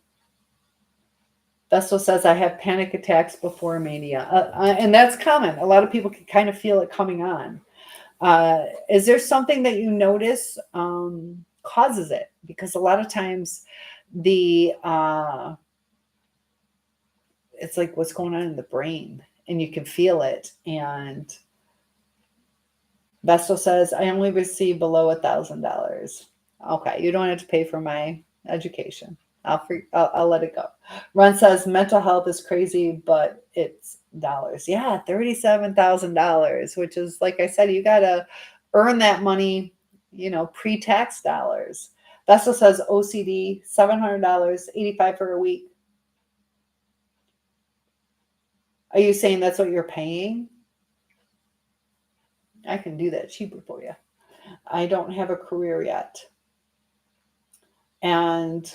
Vestal says, I have panic attacks before mania. And that's common. A lot of people can kind of feel it coming on. Is there something that you notice causes it? Because a lot of times it's like what's going on in the brain, and you can feel it. And Vestal says, I only receive below $1,000. Okay, you don't have to pay for my education. I'll let it go. Ron says mental health is crazy, but it's dollars. Yeah, $37,000, which is, like I said, you got to earn that money, pre-tax dollars. Vestal says OCD, $700, $85 for a week. Are you saying that's what you're paying? I can do that cheaper for you. I don't have a career yet. And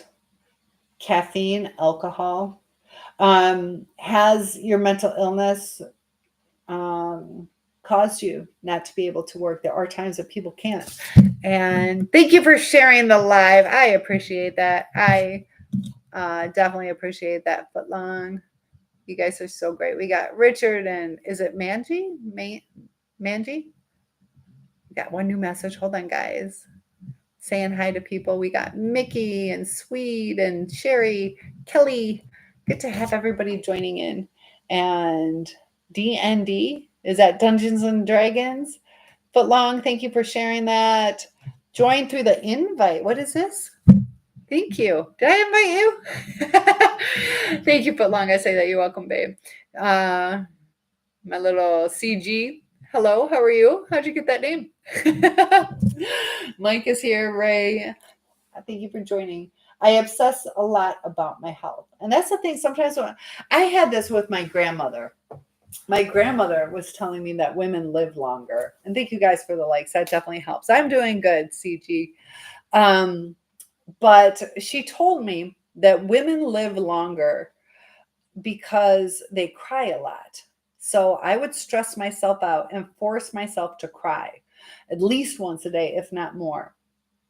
caffeine, alcohol, has your mental illness caused you not to be able to work? There are times that people can't. And thank you for sharing the live. I appreciate that. I definitely appreciate that. Footlong, you guys are so great. We got Richard and is it Manji? Manji? We got one new message. Hold on, guys. Saying hi to people. We got Mickey and Sweet and Sherry, Kelly. Good to have everybody joining in. And DND, is that Dungeons and Dragons? Footlong, thank you for sharing that. Join through the invite. What is this? Thank you. Did I invite you? Thank you, Footlong. I say that. You're welcome, babe. My little CG. Hello, how are you? How'd you get that name? Mike is here. Ray, thank you for joining. I obsess a lot about my health. And that's the thing. Sometimes I had this with my grandmother. My grandmother was telling me that women live longer. And thank you guys for the likes. That definitely helps. I'm doing good, CG. But she told me that women live longer because they cry a lot. So I would stress myself out and force myself to cry at least once a day, if not more.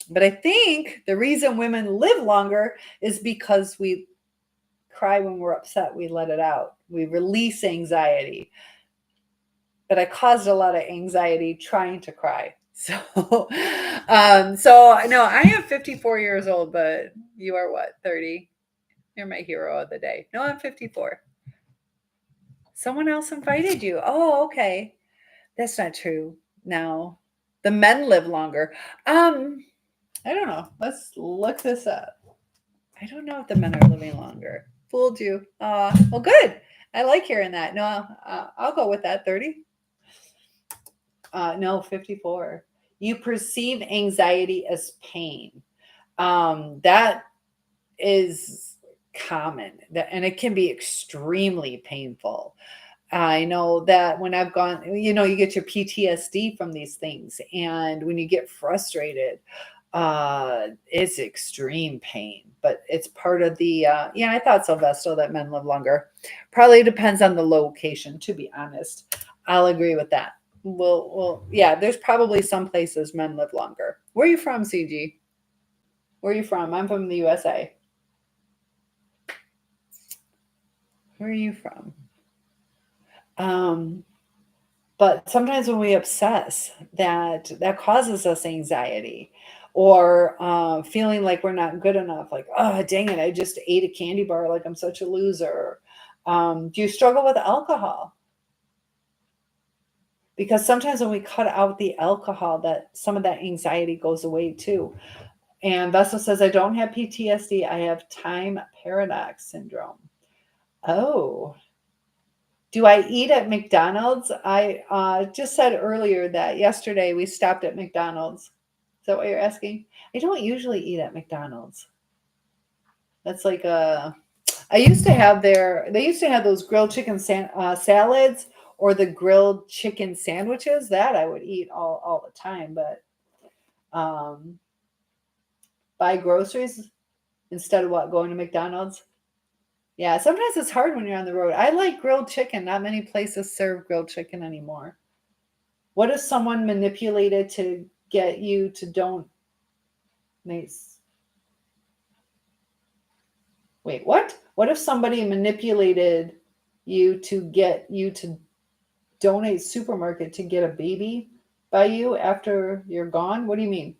But I think the reason women live longer is because we cry when we're upset. We let it out. We release anxiety. But I caused a lot of anxiety trying to cry. So, so no, I am 54 years old, but you are what, 30? You're my hero of the day. No, I'm 54. Someone else invited you. Oh, okay. That's not true. No, the men live longer. I don't know. Let's look this up. I don't know if the men are living longer. Fooled you. Well, good. I like hearing that. No, I'll go with that. 30. No, 54. You perceive anxiety as pain. That is common, and it can be extremely painful. I know that when I've gone, you get your PTSD from these things, and when you get frustrated, it's extreme pain, but it's part of the, yeah, I thought so, Vestal, that men live longer. Probably depends on the location, to be honest. I'll agree with that. Well, yeah, there's probably some places men live longer. Where are you from, CG? Where are you from? I'm from the USA. Where are you from? But sometimes when we obsess, that causes us anxiety, or feeling like we're not good enough. Like, oh, dang it, I just ate a candy bar. Like I'm such a loser. Do you struggle with alcohol? Because sometimes when we cut out the alcohol, that some of that anxiety goes away too. And Vessel says, I don't have PTSD. I have time paradox syndrome. Oh, do I eat at McDonald's? I just said earlier that yesterday we stopped at McDonald's. Is that what you're asking? I don't usually eat at McDonald's. That's like I used to have they used to have those grilled chicken salads, or the grilled chicken sandwiches that I would eat all the time. But buy groceries instead of going to McDonald's. Yeah, sometimes it's hard when you're on the road. I like grilled chicken. Not many places serve grilled chicken anymore. What if someone manipulated to get you to don't? Wait, what? What if somebody manipulated you to get you to donate supermarket to get a baby by you after you're gone? What do you mean?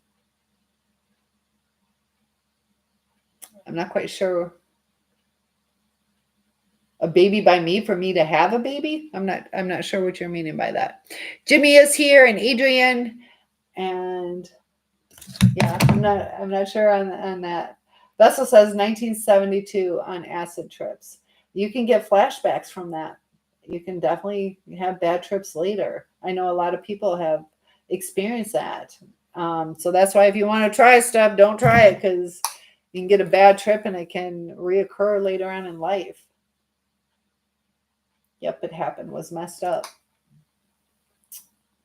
I'm not quite sure. A baby by me for me to have a baby? I'm not sure what you're meaning by that. Jimmy is here, and Adrian, and yeah, I'm not sure on that. Vessel says 1972 on acid trips. You can get flashbacks from that. You can definitely have bad trips later. I know a lot of people have experienced that. So that's why if you want to try stuff, don't try it, because you can get a bad trip and it can reoccur later on in life. Yep, it happened. Was messed up.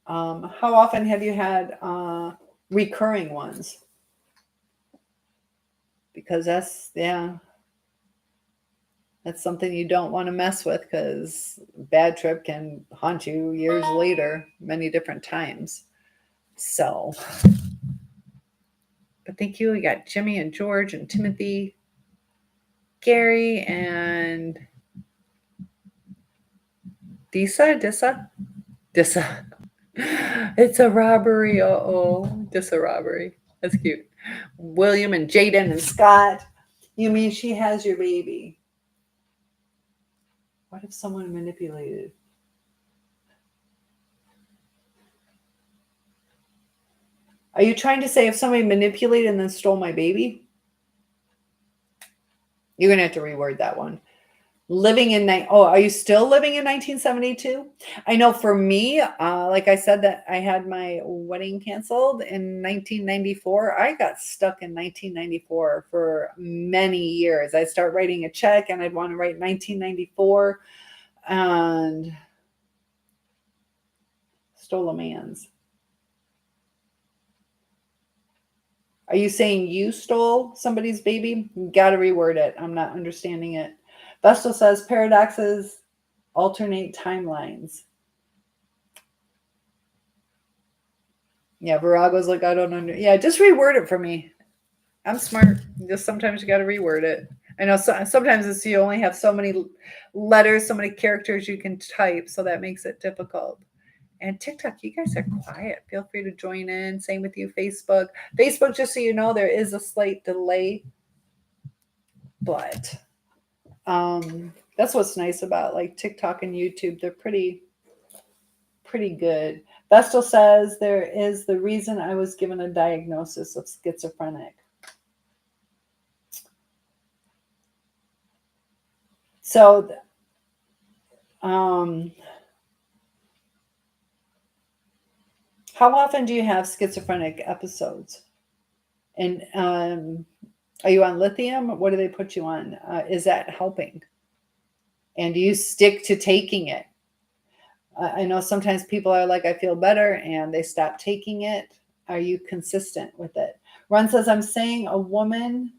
How often have you had recurring ones? Because that's something you don't want to mess with, because bad trip can haunt you years later, many different times. So, but thank you. We got Jimmy and George and Timothy, Gary and Dissa. It's a robbery. Dissa robbery. That's cute. William and Jaden and Scott. You mean she has your baby? What if someone manipulated? Are you trying to say if somebody manipulated and then stole my baby? You're going to have to reword that one. Are you still living in 1972? I know for me, like I said, that I had my wedding canceled in 1994. I got stuck in 1994 for many years. I'd start writing a check and I'd want to write 1994 and stole a man's. Are you saying you stole somebody's baby? You got to reword it. I'm not understanding it. Vestal says paradoxes alternate timelines. Yeah, Virago's like, I don't know. Yeah, just reword it for me. I'm smart. Just sometimes you got to reword it. I know sometimes you only have so many letters, so many characters you can type, so that makes it difficult. And TikTok, you guys are quiet. Feel free to join in. Same with you, Facebook. Facebook, just so you know, there is a slight delay, but that's what's nice about like TikTok and YouTube. They're pretty good. Vestal says there is the reason I was given a diagnosis of schizophrenic. So, how often do you have schizophrenic episodes? And are you on lithium? What do they put you on? Is that helping? And do you stick to taking it? I know sometimes people are like, I feel better, and they stop taking it. Are you consistent with it? Ron says, I'm saying a woman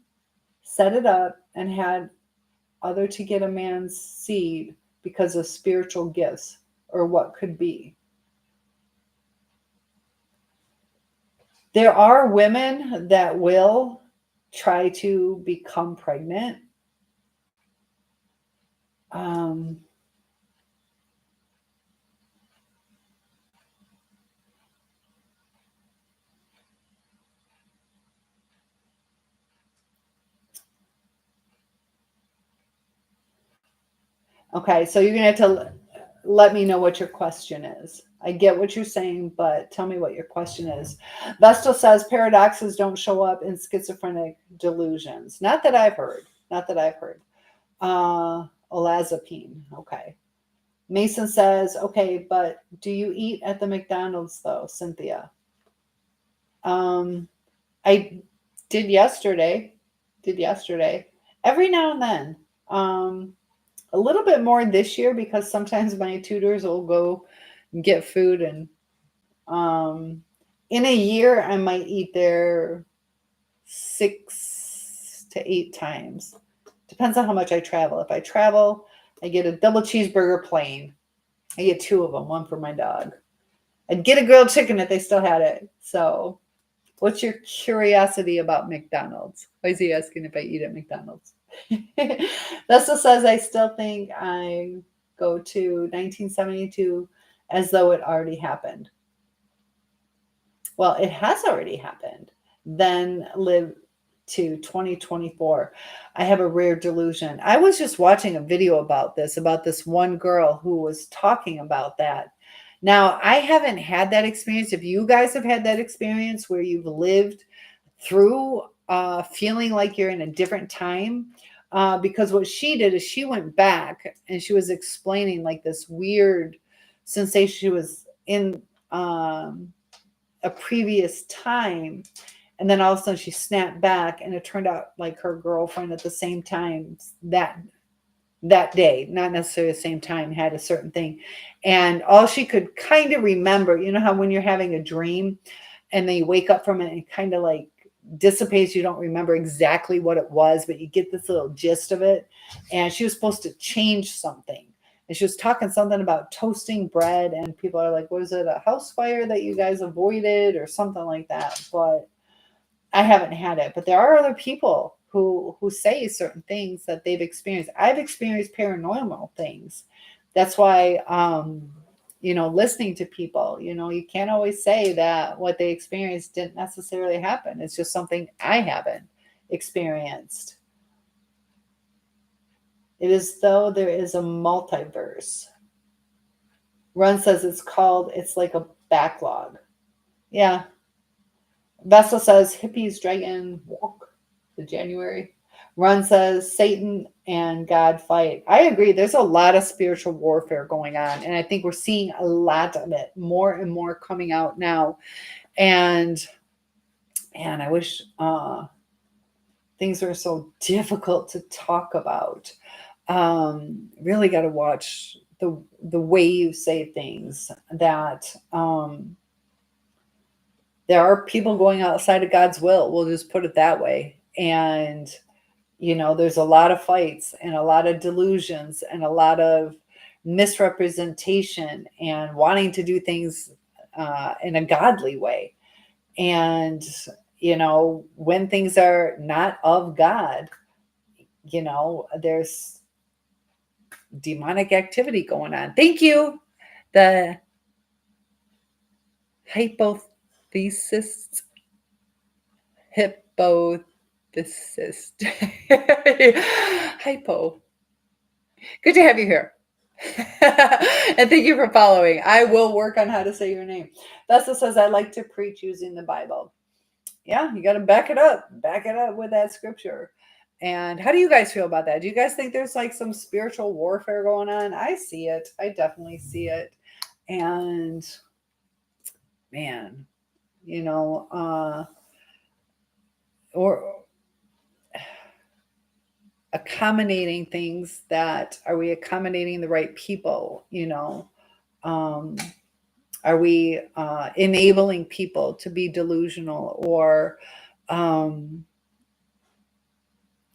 set it up and had other to get a man's seed because of spiritual gifts or what could be. There are women that will try to become pregnant. Okay, so you're going to have to let me know what your question is. I get what you're saying, but tell me what your question is. Vestal says paradoxes don't show up in schizophrenic delusions. Not that I've heard. Olazapine. Okay. Mason says, okay, but do you eat at the McDonald's though, Cynthia? I did yesterday. Every now and then. A little bit more this year because sometimes my tutors will go get food, and in a year I might eat there 6 to 8 times. Depends on how much I travel. If I travel, I get a double cheeseburger plain. I get 2 of them, one for my dog. I'd get a grilled chicken if they still had it. So what's your curiosity about McDonald's? Why is he asking if I eat at McDonald's? Vesta says, I still think I go to 1972 as though it already happened. Well, it has already happened. Then live to 2024. I have a rare delusion. I was just watching a video about this one girl who was talking about that. Now, I haven't had that experience. If you guys have had that experience where you've lived through feeling like you're in a different time, because what she did is she went back and she was explaining like this weird sensation. She was in a previous time, and then all of a sudden she snapped back, and it turned out like her girlfriend at the same time that day, not necessarily the same time, had a certain thing. And all she could kind of remember, you know how when you're having a dream and then you wake up from it and it kind of like dissipates, you don't remember exactly what it was, but you get this little gist of it. And she was supposed to change something. And she was talking something about toasting bread, and people are like, was it a house fire that you guys avoided or something like that? But I haven't had it. But there are other people who say certain things that they've experienced. I've experienced paranormal things. That's why, listening to people, you can't always say that what they experienced didn't necessarily happen. It's just something I haven't experienced. It is though there is a multiverse. Run says it's like a backlog. Yeah. Vessel says hippies dragon walk to January. Run says Satan and God fight. I agree. There's a lot of spiritual warfare going on, and I think we're seeing a lot of it, more and more coming out now. And I wish things are so difficult to talk about. Really got to watch the way you say things. That there are people going outside of God's will. We'll just put it that way. And there's a lot of fights and a lot of delusions and a lot of misrepresentation and wanting to do things in a godly way. And, when things are not of God, there's demonic activity going on. Thank you. Hypothesis. Hypothesis. Hypo. Good to have you here. And thank you for following. I will work on how to say your name. Vesta says, I like to preach using the Bible. Yeah, you got to back it up. Back it up with that scripture. And how do you guys feel about that? Do you guys think there's like some spiritual warfare going on? I see it. I definitely see it. And man, you know, or accommodating things that, are we accommodating the right people? You know, are we enabling people to be delusional, or,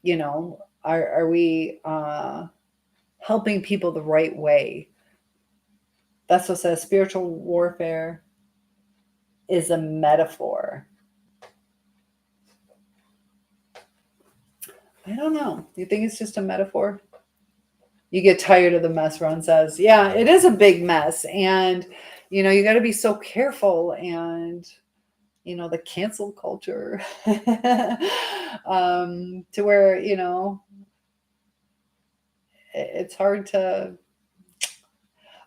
you know, are we helping people the right way? That's what says spiritual warfare is a metaphor. I don't know. You think it's just a metaphor? You get tired of the mess, Ron says. Yeah, it is a big mess. And, you know, you got to be so careful. And, you know, the cancel culture to where, you know, it's hard to.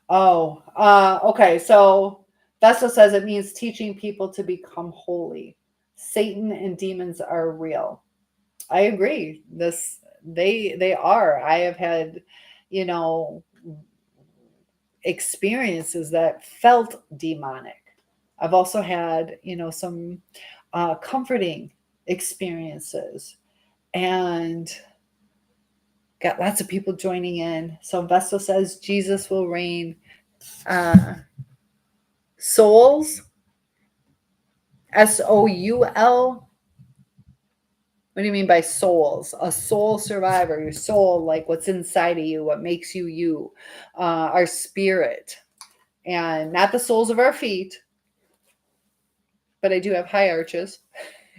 Okay. So Vesta says it means teaching people to become holy. Satan and demons are real. I agree. They are. I have had, you know, experiences that felt demonic. I've also had, you know, some comforting experiences, and got lots of people joining in. So Vesta says Jesus will reign. Souls, SOUL. What do you mean by souls? A soul survivor, your soul, like what's inside of you, what makes you you, our spirit, and not the soles of our feet, but I do have high arches.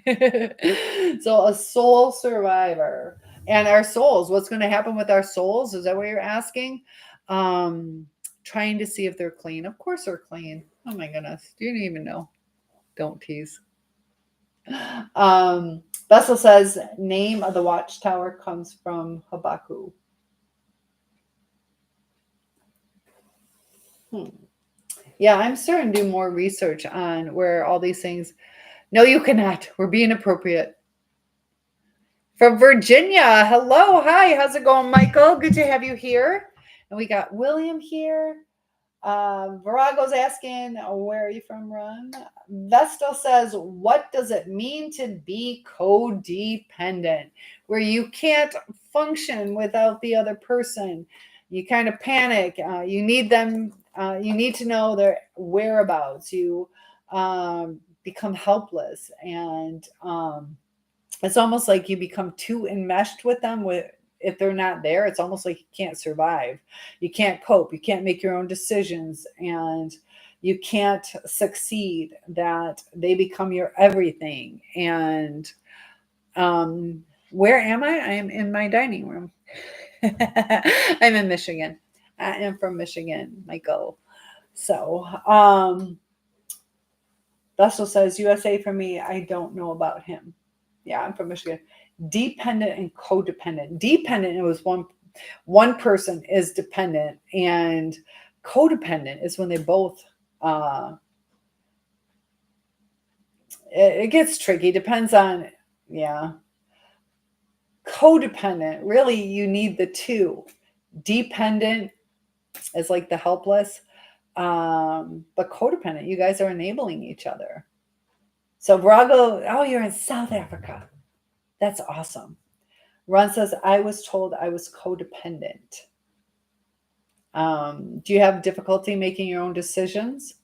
So a soul survivor, and our souls, what's going to happen with our souls? Is that what you're asking? Trying to see if they're clean. Of course they're clean. Oh my goodness. You didn't even know. Don't tease. Vessel says, name of the watchtower comes from Habakkuk. Yeah, I'm starting to do more research on where all these things. No, you cannot. We're being appropriate. From Virginia. Hello. Hi. How's it going, Michael? Good to have you here. And we got William here. Virago's asking, where are you from, Ron? Vestal says, what does it mean to be codependent? Where you can't function without the other person. You kind of panic. You need them. You need to know their whereabouts. You become helpless. And it's almost like you become too enmeshed with them. If they're not there, it's almost like you can't survive. You can't cope. You can't make your own decisions, and you can't succeed. That they become your everything. And where am I? I am in my dining room. I'm in Michigan. I am from Michigan, Michael. So Vessel says, USA for me, I don't know about him. Yeah, I'm from Michigan. Dependent and codependent. Dependent, it was one person is dependent, and codependent is when they both it gets tricky. Depends on, yeah. Codependent, really you need the two. Dependent is like the helpless, but codependent, you guys are enabling each other. So Brago, oh, you're in South Africa. That's awesome. Ron says, I was told I was codependent. Do you have difficulty making your own decisions?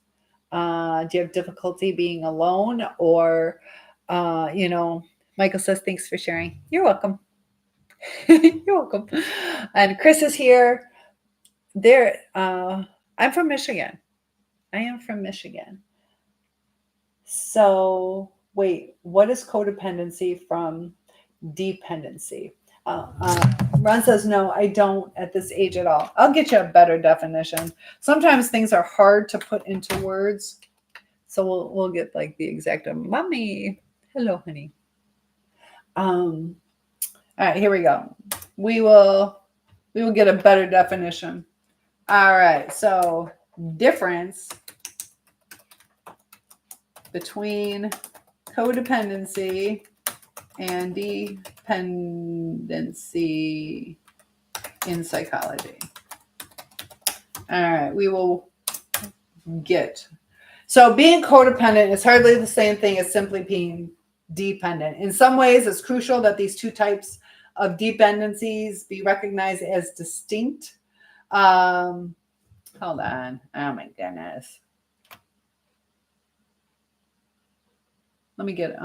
Do you have difficulty being alone? Or, you know, Michael says, thanks for sharing. You're welcome. You're welcome. And Chris is here. There, I'm from Michigan. I am from Michigan. So wait, what is codependency from dependency? Ron says, no, I don't at this age at all. I'll get you a better definition. Sometimes things are hard to put into words. So we'll get like the exact mommy. Hello, honey. All right, here we go. We will get a better definition. All right, so difference between codependency and dependency in psychology. All right, we will get. So being codependent is hardly the same thing as simply being dependent. In some ways, it's crucial that these two types of dependencies be recognized as distinct. Hold on. Oh my goodness. Let me get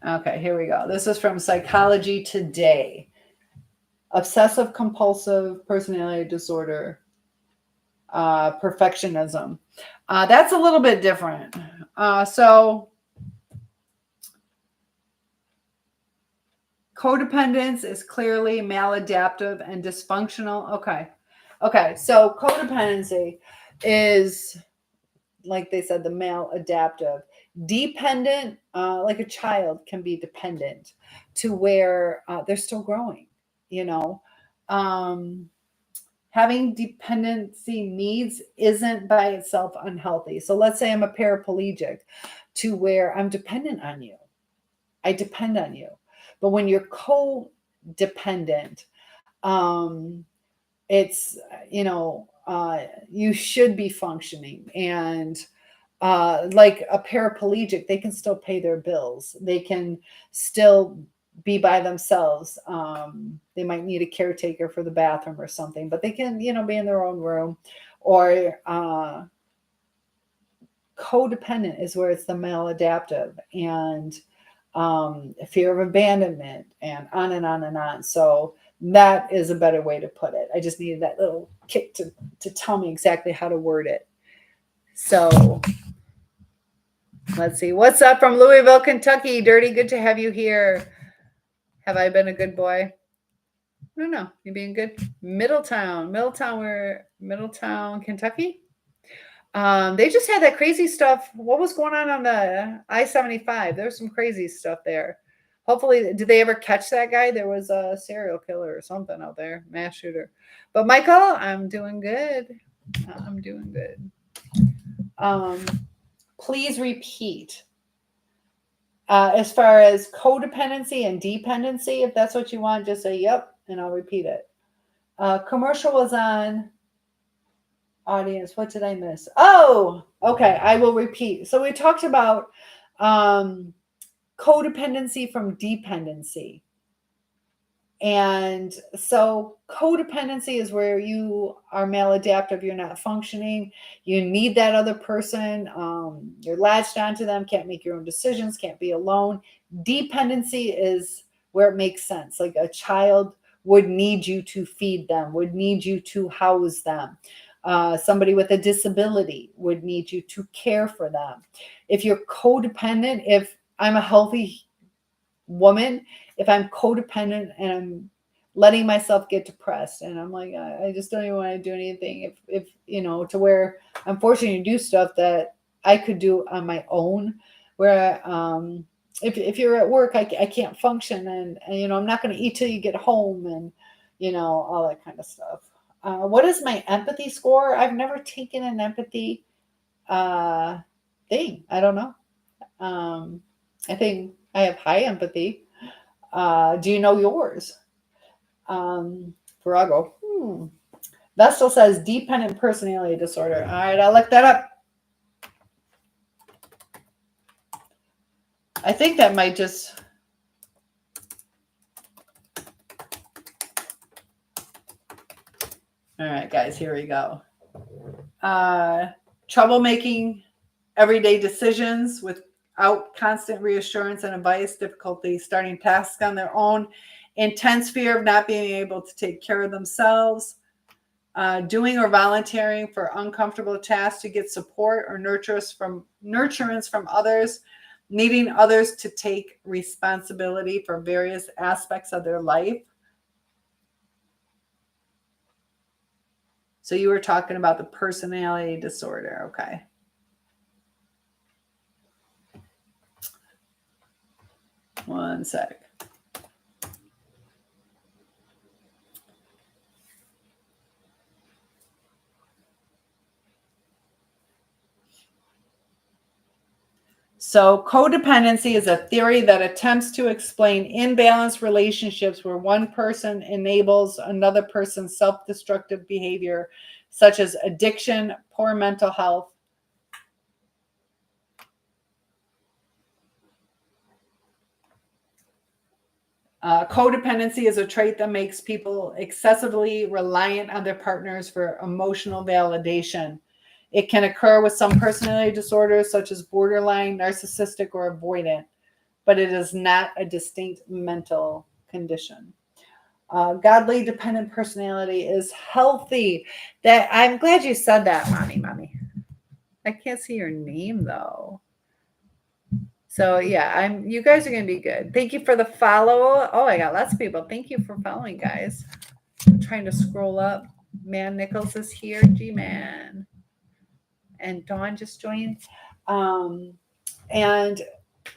okay, here we go. This is from Psychology Today. Obsessive compulsive personality disorder, perfectionism. That's a little bit different. So codependence is clearly maladaptive and dysfunctional. Okay. So codependency is, like they said, the maladaptive. Dependent, like a child can be dependent to where they're still growing, you know. Having dependency needs isn't by itself unhealthy. So let's say I'm a paraplegic to where I'm dependent on you. I depend on you. But when you're codependent, it's, you should be functioning. And like a paraplegic, they can still pay their bills. They can still be by themselves. They might need a caretaker for the bathroom or something, but they can, be in their own room. Or codependent is where it's the maladaptive and fear of abandonment and on and on and on. So that is a better way to put it. I just needed that little kick to tell me exactly how to word it. So let's see. What's up from Louisville, Kentucky? Dirty, good to have you here. Have I been a good boy? I don't know. You being good? Middletown, Kentucky. They just had that crazy stuff. What was going on the I-75? There was some crazy stuff there. Hopefully, did they ever catch that guy? There was a serial killer or something out there, mass shooter. But Michael, I'm doing good. Please repeat. As far as codependency and dependency, if that's what you want, just say yep, and I'll repeat it. Commercial was on. Audience, what did I miss? Oh, okay, I will repeat. So we talked about codependency from dependency. And so codependency is where you are maladaptive, you're not functioning, you need that other person, you're latched onto them, can't make your own decisions, can't be alone. Dependency is where it makes sense. Like a child would need you to feed them, would need you to house them. Somebody with a disability would need you to care for them. If you're codependent, if I'm a healthy woman, if I'm codependent and I'm letting myself get depressed and I'm like, I just don't even want to do anything. If to where I'm forced to do stuff that I could do on my own, where if you're at work, I can't function and I'm not going to eat till you get home and all that kind of stuff. What is my empathy score? I've never taken an empathy thing. I don't know. I think I have high empathy. Do you know yours? Virago. Vestal says dependent personality disorder. All right, I'll look that up. I think that might just... All right, guys, here we go. Trouble making everyday decisions without constant reassurance and advice, difficulty starting tasks on their own, intense fear of not being able to take care of themselves, doing or volunteering for uncomfortable tasks to get support or nurturance from others, needing others to take responsibility for various aspects of their life. So you were talking about the personality disorder. Okay. One sec. So codependency is a theory that attempts to explain imbalanced relationships where one person enables another person's self-destructive behavior, such as addiction, poor mental health. Codependency is a trait that makes people excessively reliant on their partners for emotional validation. It can occur with some personality disorders, such as borderline, narcissistic, or avoidant, but it is not a distinct mental condition. Godly dependent personality is healthy. That I'm glad you said that, mommy. I can't see your name though. So yeah, you guys are gonna be good. Thank you for the follow. Oh, I got lots of people. Thank you for following, guys. I'm trying to scroll up. Man Nichols is here. G-Man. And Dawn just joined. And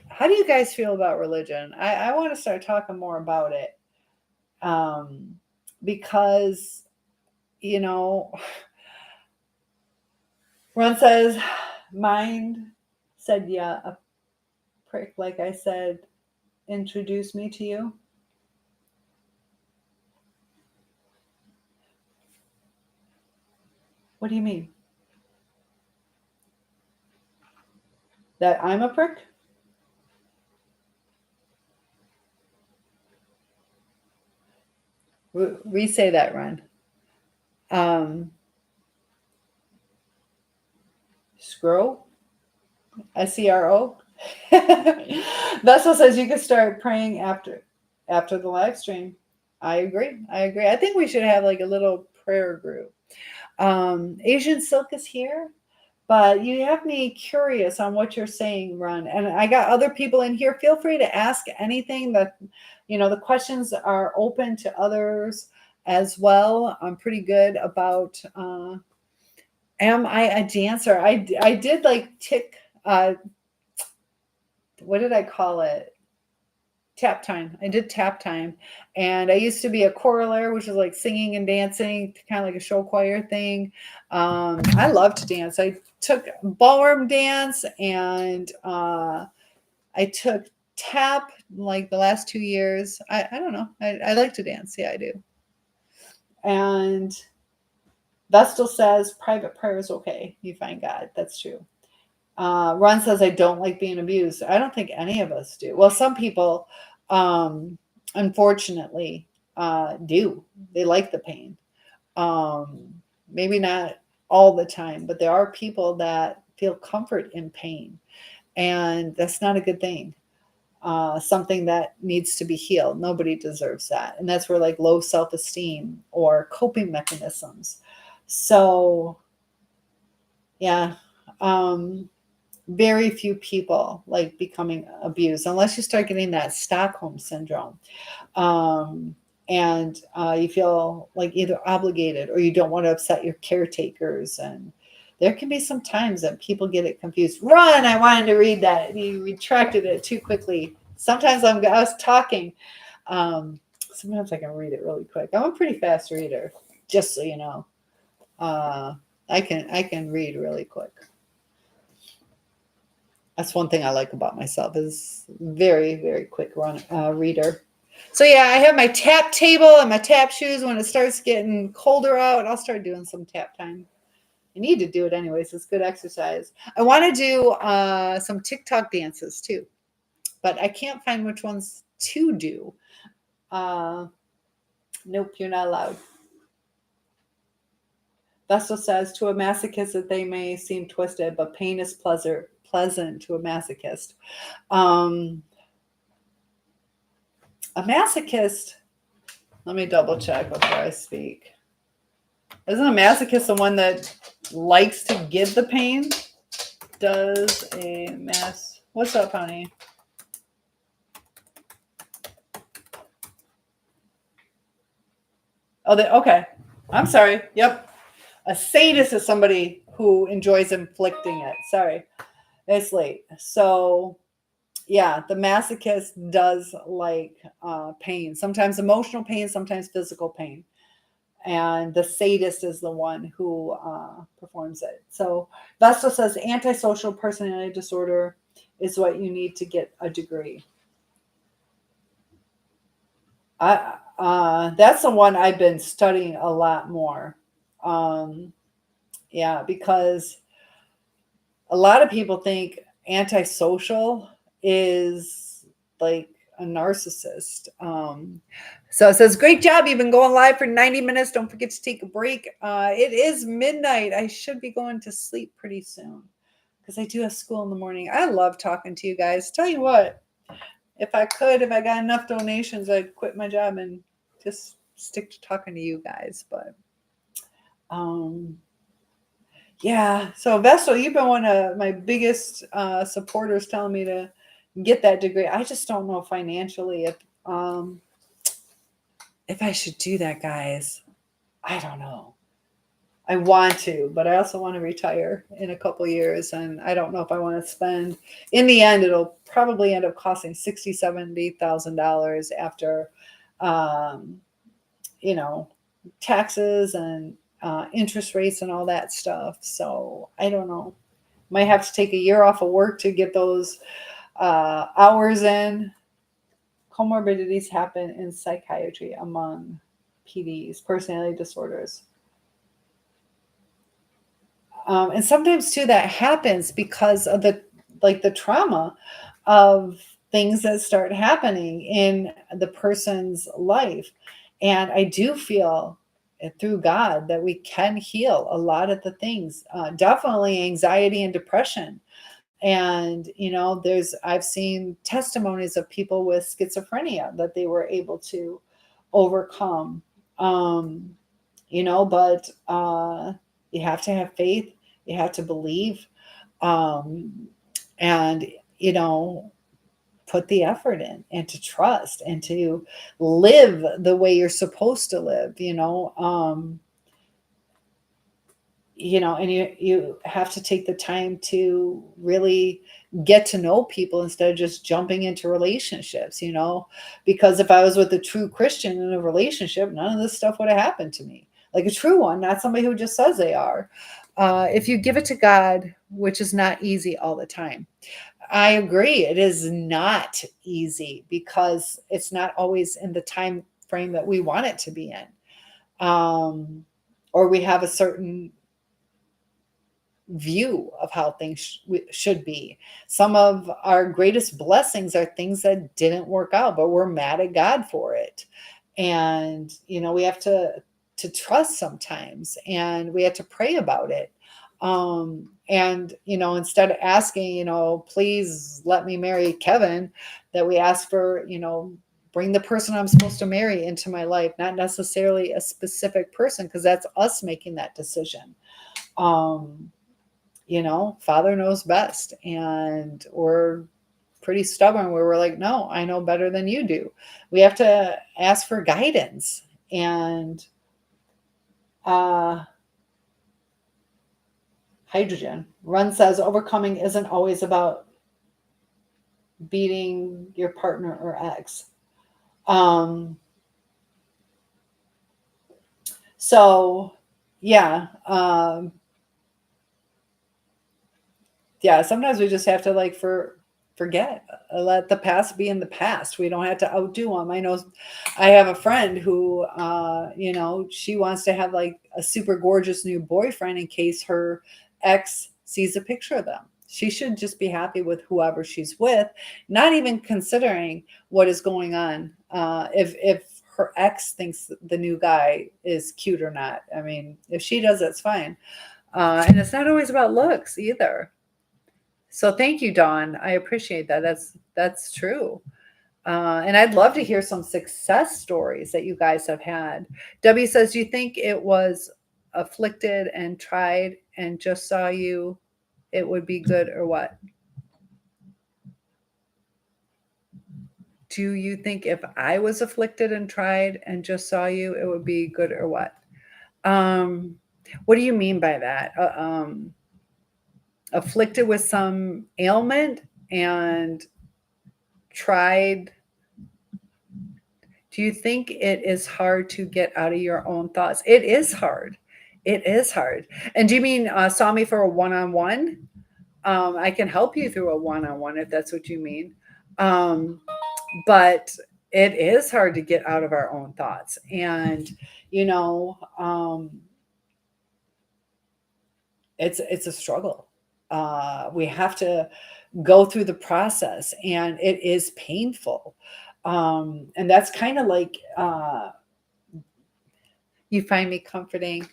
how do you guys feel about religion? I want to start talking more about it. Because, you know, Ron says, mind said, yeah, a prick, like I said, introduce me to you. What do you mean? That I'm a prick? Re-say that, Ron. Scroll? SCRO? Vessel says you could start praying after the live stream. I agree. I think we should have like a little prayer group. Asian Silk is here, but you have me curious on what you're saying, Ron. And I got other people in here. Feel free to ask anything that, the questions are open to others as well. I'm pretty good about, am I a dancer? I did like what did I call it? Tap time. I did tap time. And I used to be a choraler, which is like singing and dancing, kind of like a show choir thing. I love to dance. I took ballroom dance and I took tap like the last 2 years. I don't know. I like to dance. Yeah, I do. And Vestal says private prayer is okay. You find God. That's true. Ron says, I don't like being abused. I don't think any of us do. Well, some people, unfortunately, do. They like the pain. Maybe not all the time, but there are people that feel comfort in pain. And that's not a good thing. Something that needs to be healed. Nobody deserves that. And that's where like low self-esteem or coping mechanisms. So, yeah. Very few people like becoming abused unless you start getting that Stockholm syndrome. And you feel like either obligated or you don't want to upset your caretakers. And there can be some times that people get it confused. Ron, I wanted to read that. You retracted it too quickly. Sometimes I was talking. Sometimes I can read it really quick. I'm a pretty fast reader, just so you know. I can read really quick. That's one thing I like about myself is very, very quick reader. So yeah, I have my tap table and my tap shoes. When it starts getting colder out, I'll start doing some tap time. I need to do it anyways. It's good exercise. I want to do some TikTok dances too, but I can't find which ones to do. Nope, you're not allowed. Vestal says to a masochist that they may seem twisted, but pain is pleasant to a masochist. A masochist, let me double check before I speak. Isn't a masochist the one that likes to give the pain? Does a what's up, honey? Oh, okay. I'm sorry. Yep. A sadist is somebody who enjoys inflicting it. Sorry, it's late. So yeah, the masochist does like pain, sometimes emotional pain, sometimes physical pain. And the sadist is the one who performs it. So Vestal says antisocial personality disorder is what you need to get a degree. That's the one I've been studying a lot more. Yeah, because a lot of people think antisocial is like a narcissist. So it says, great job. You've been going live for 90 minutes. Don't forget to take a break. It is midnight. I should be going to sleep pretty soon because I do have school in the morning. I love talking to you guys. Tell you what, if I got enough donations, I'd quit my job and just stick to talking to you guys. But yeah, so Vestal, you've been one of my biggest supporters telling me to get that degree. I just don't know financially if I should do that, guys. I don't know. I want to, but I also want to retire in a couple years, and I don't know if I want to spend. In the end, it'll probably end up costing $60,000-$70,000 after, you know, taxes and interest rates and all that stuff. So I don't know. Might have to take a year off of work to get those hours in. Comorbidities happen in psychiatry among PDs, personality disorders. And sometimes too that happens because of the trauma of things that start happening in the person's life. And I do feel through God that we can heal a lot of the things, definitely anxiety and depression. And I've seen testimonies of people with schizophrenia that they were able to overcome. But you have to have faith, you have to believe, and put the effort in, and to trust, and to live the way you're supposed to live. And you have to take the time to really get to know people instead of just jumping into relationships, because if I was with a true Christian in a relationship, none of this stuff would have happened to me. Like a true one, not somebody who just says they are. If you give it to God, which is not easy all the time. I agree, it is not easy because it's not always in the time frame that we want it to be in, or we have a certain view of how things should be. Some of our greatest blessings are things that didn't work out, but we're mad at God for it. And we have to trust sometimes, and we have to pray about it. And instead of asking, please let me marry Kevin, that we ask for, bring the person I'm supposed to marry into my life, not necessarily a specific person, because that's us making that decision. Father knows best, and we're pretty stubborn where we're like, no, I know better than you do. We have to ask for guidance. And hydrogen Run says overcoming isn't always about beating your partner or ex. So yeah, sometimes we just have to forget, let the past be in the past. We don't have to outdo them. I know I have a friend who, she wants to have like a super gorgeous new boyfriend in case her ex sees a picture of them. She should just be happy with whoever she's with, not even considering what is going on. If her ex thinks the new guy is cute or not. I mean, if she does, that's fine. And it's not always about looks either. So thank you, Dawn. I appreciate that. That's true. And I'd love to hear some success stories that you guys have had. Debbie says, do you think it was afflicted and tried and just saw you, it would be good, or what? Do you think if I was afflicted and tried and just saw you, it would be good, or what? What do you mean by that? Afflicted with some ailment and tried. Do you think it is hard to get out of your own thoughts? It is hard. It is hard. And do you mean saw me for a one-on-one? I can help you through a one-on-one if that's what you mean. Um, but it is hard to get out of our own thoughts. And, you know, it's a struggle. We have to go through the process, and it is painful. And that's kind of like you find me comforting.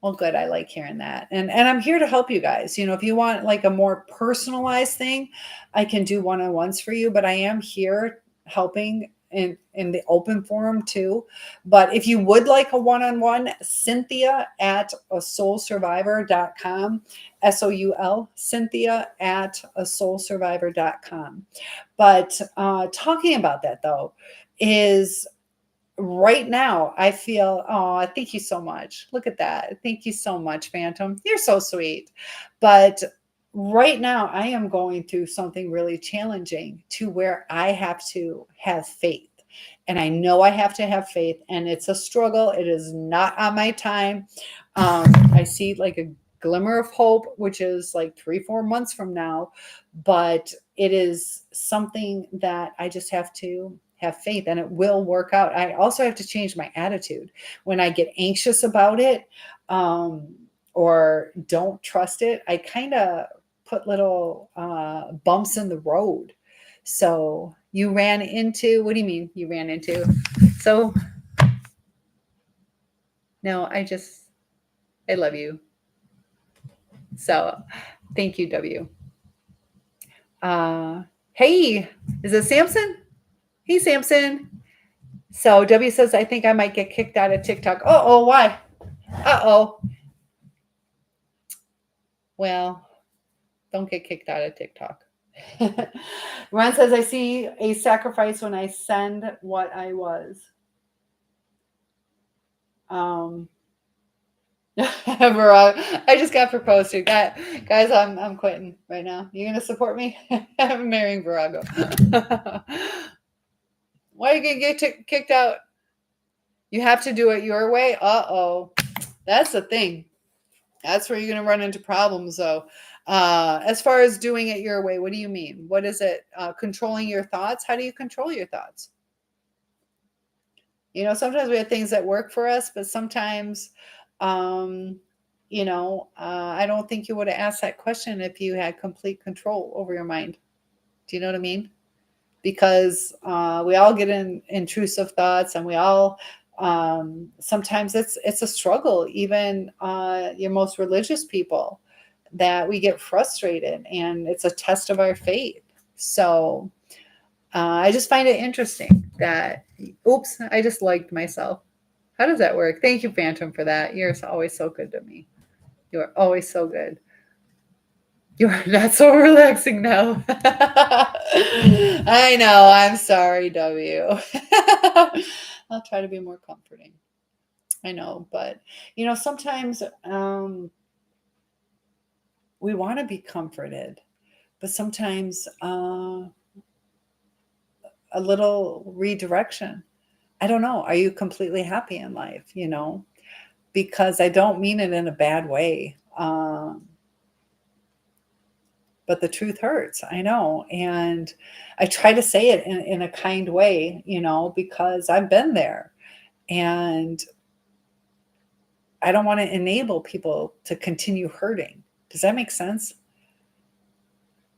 Well, good. I like hearing that. And I'm here to help you guys. If you want like a more personalized thing, I can do one-on-ones for you, but I am here helping in the open forum too. But if you would like a one-on-one, Cynthia at ASOULSurvivor.com, SOUL, Cynthia at ASOULSurvivor.com. But talking about that though is right now I feel, oh, thank you so much. Look at that. Thank you so much, Phantom. You're so sweet. But right now I am going through something really challenging to where I have to have faith. And I know I have to have faith, and it's a struggle. It is not on my time. I see like a glimmer of hope, which is like 3-4 months from now, but it is something that I just have to have faith, and it will work out. I also have to change my attitude when I get anxious about it, or don't trust it. I kind of put little bumps in the road. So you ran into, what do you mean you ran into? So no, I love you. So thank you, W. Hey, is it Samson? Hey, Samson. So W says, I think I might get kicked out of TikTok. Uh-oh, why? Uh-oh. Well, don't get kicked out of TikTok. Ron says, I see a sacrifice when I send what I was. I just got proposed to. Guys, I'm quitting right now. You gonna support me? I'm marrying Virago. Why are you gonna get kicked out? You have to do it your way. Uh-oh. That's the thing. That's where you're gonna run into problems, though. As far as doing it your way, what do you mean? What is it? Controlling your thoughts? How do you control your thoughts? Sometimes we have things that work for us, but sometimes, I don't think you would have asked that question if you had complete control over your mind. Do you know what I mean? Because we all get in intrusive thoughts, and we all sometimes it's a struggle. Even your most religious people, that we get frustrated, and it's a test of our faith. So I just find it interesting that, oops, I just liked myself. How does that work? Thank you, Phantom, for that. You're always so good to me. You are always so good. You are not so relaxing now. I know. I'm sorry, W. I'll try to be more comforting. I know, but sometimes we want to be comforted, but sometimes a little redirection. I don't know. Are you completely happy in life? Because I don't mean it in a bad way. But the truth hurts. I know. And I try to say it in a kind way, because I've been there, and I don't want to enable people to continue hurting. Does that make sense?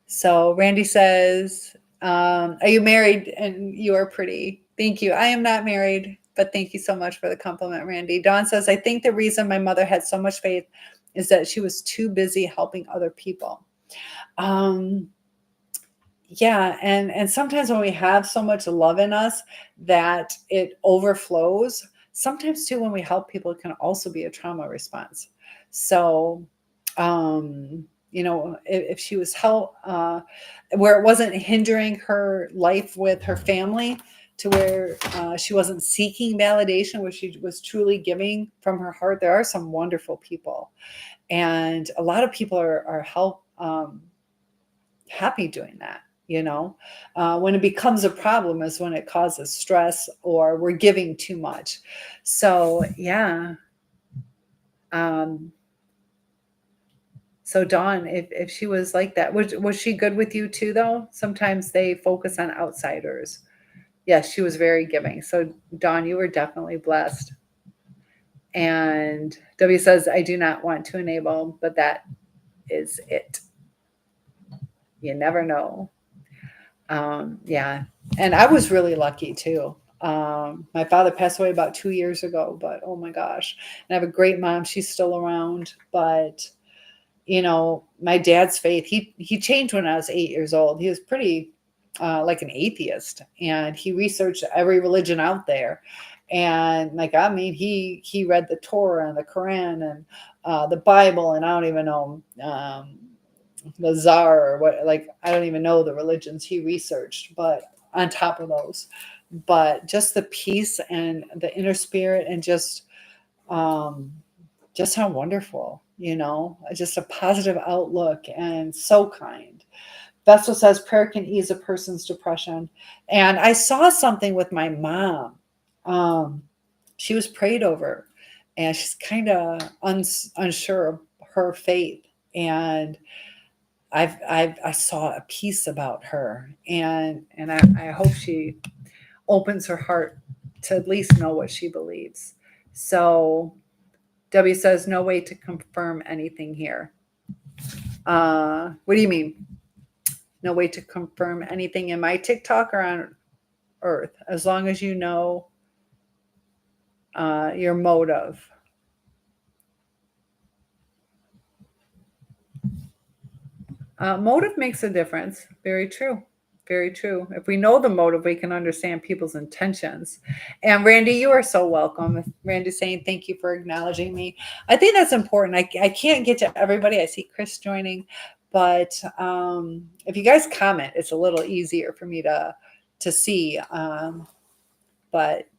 So Randy says, are you married? And you are pretty. Thank you. I am not married, but thank you so much for the compliment, Randy. Dawn says, I think the reason my mother had so much faith is that she was too busy helping other people. Yeah. And sometimes when we have so much love in us that it overflows, sometimes too, when we help people, it can also be a trauma response. So, if she was where it wasn't hindering her life with her family, to where she wasn't seeking validation, where she was truly giving from her heart. There are some wonderful people, and a lot of people are happy doing that. When it becomes a problem is when it causes stress or we're giving too much. So yeah. So Dawn, if she was like that, was she good with you too though? Sometimes they focus on outsiders. Yes, she was very giving. So Dawn, you were definitely blessed. And W says, I do not want to enable, but that is it. You never know. Yeah. And I was really lucky too. My father passed away about 2 years ago, but oh my gosh. And I have a great mom. She's still around, but my dad's faith, he changed when I was 8 years old. He was pretty like an atheist, and he researched every religion out there. And he read the Torah and the Quran and the Bible, and I don't even know the Tsar or what, like, I don't even know the religions he researched, but on top of those, but just the peace and the inner spirit and just how wonderful, just a positive outlook and so kind. Vestal says prayer can ease a person's depression. And I saw something with my mom. She was prayed over and she's kind of unsure of her faith. And I saw a piece about her, and I hope she opens her heart to at least know what she believes. So W says, no way to confirm anything here. What do you mean? No way to confirm anything in my TikTok or on Earth, as long as you know your motive. Motive makes a difference. Very true. Very true. If we know the motive, we can understand people's intentions. And Randy, you are so welcome. Randy saying thank you for acknowledging me. I think that's important. I can't get to everybody. I see Chris joining, but if you guys comment, it's a little easier for me to see. But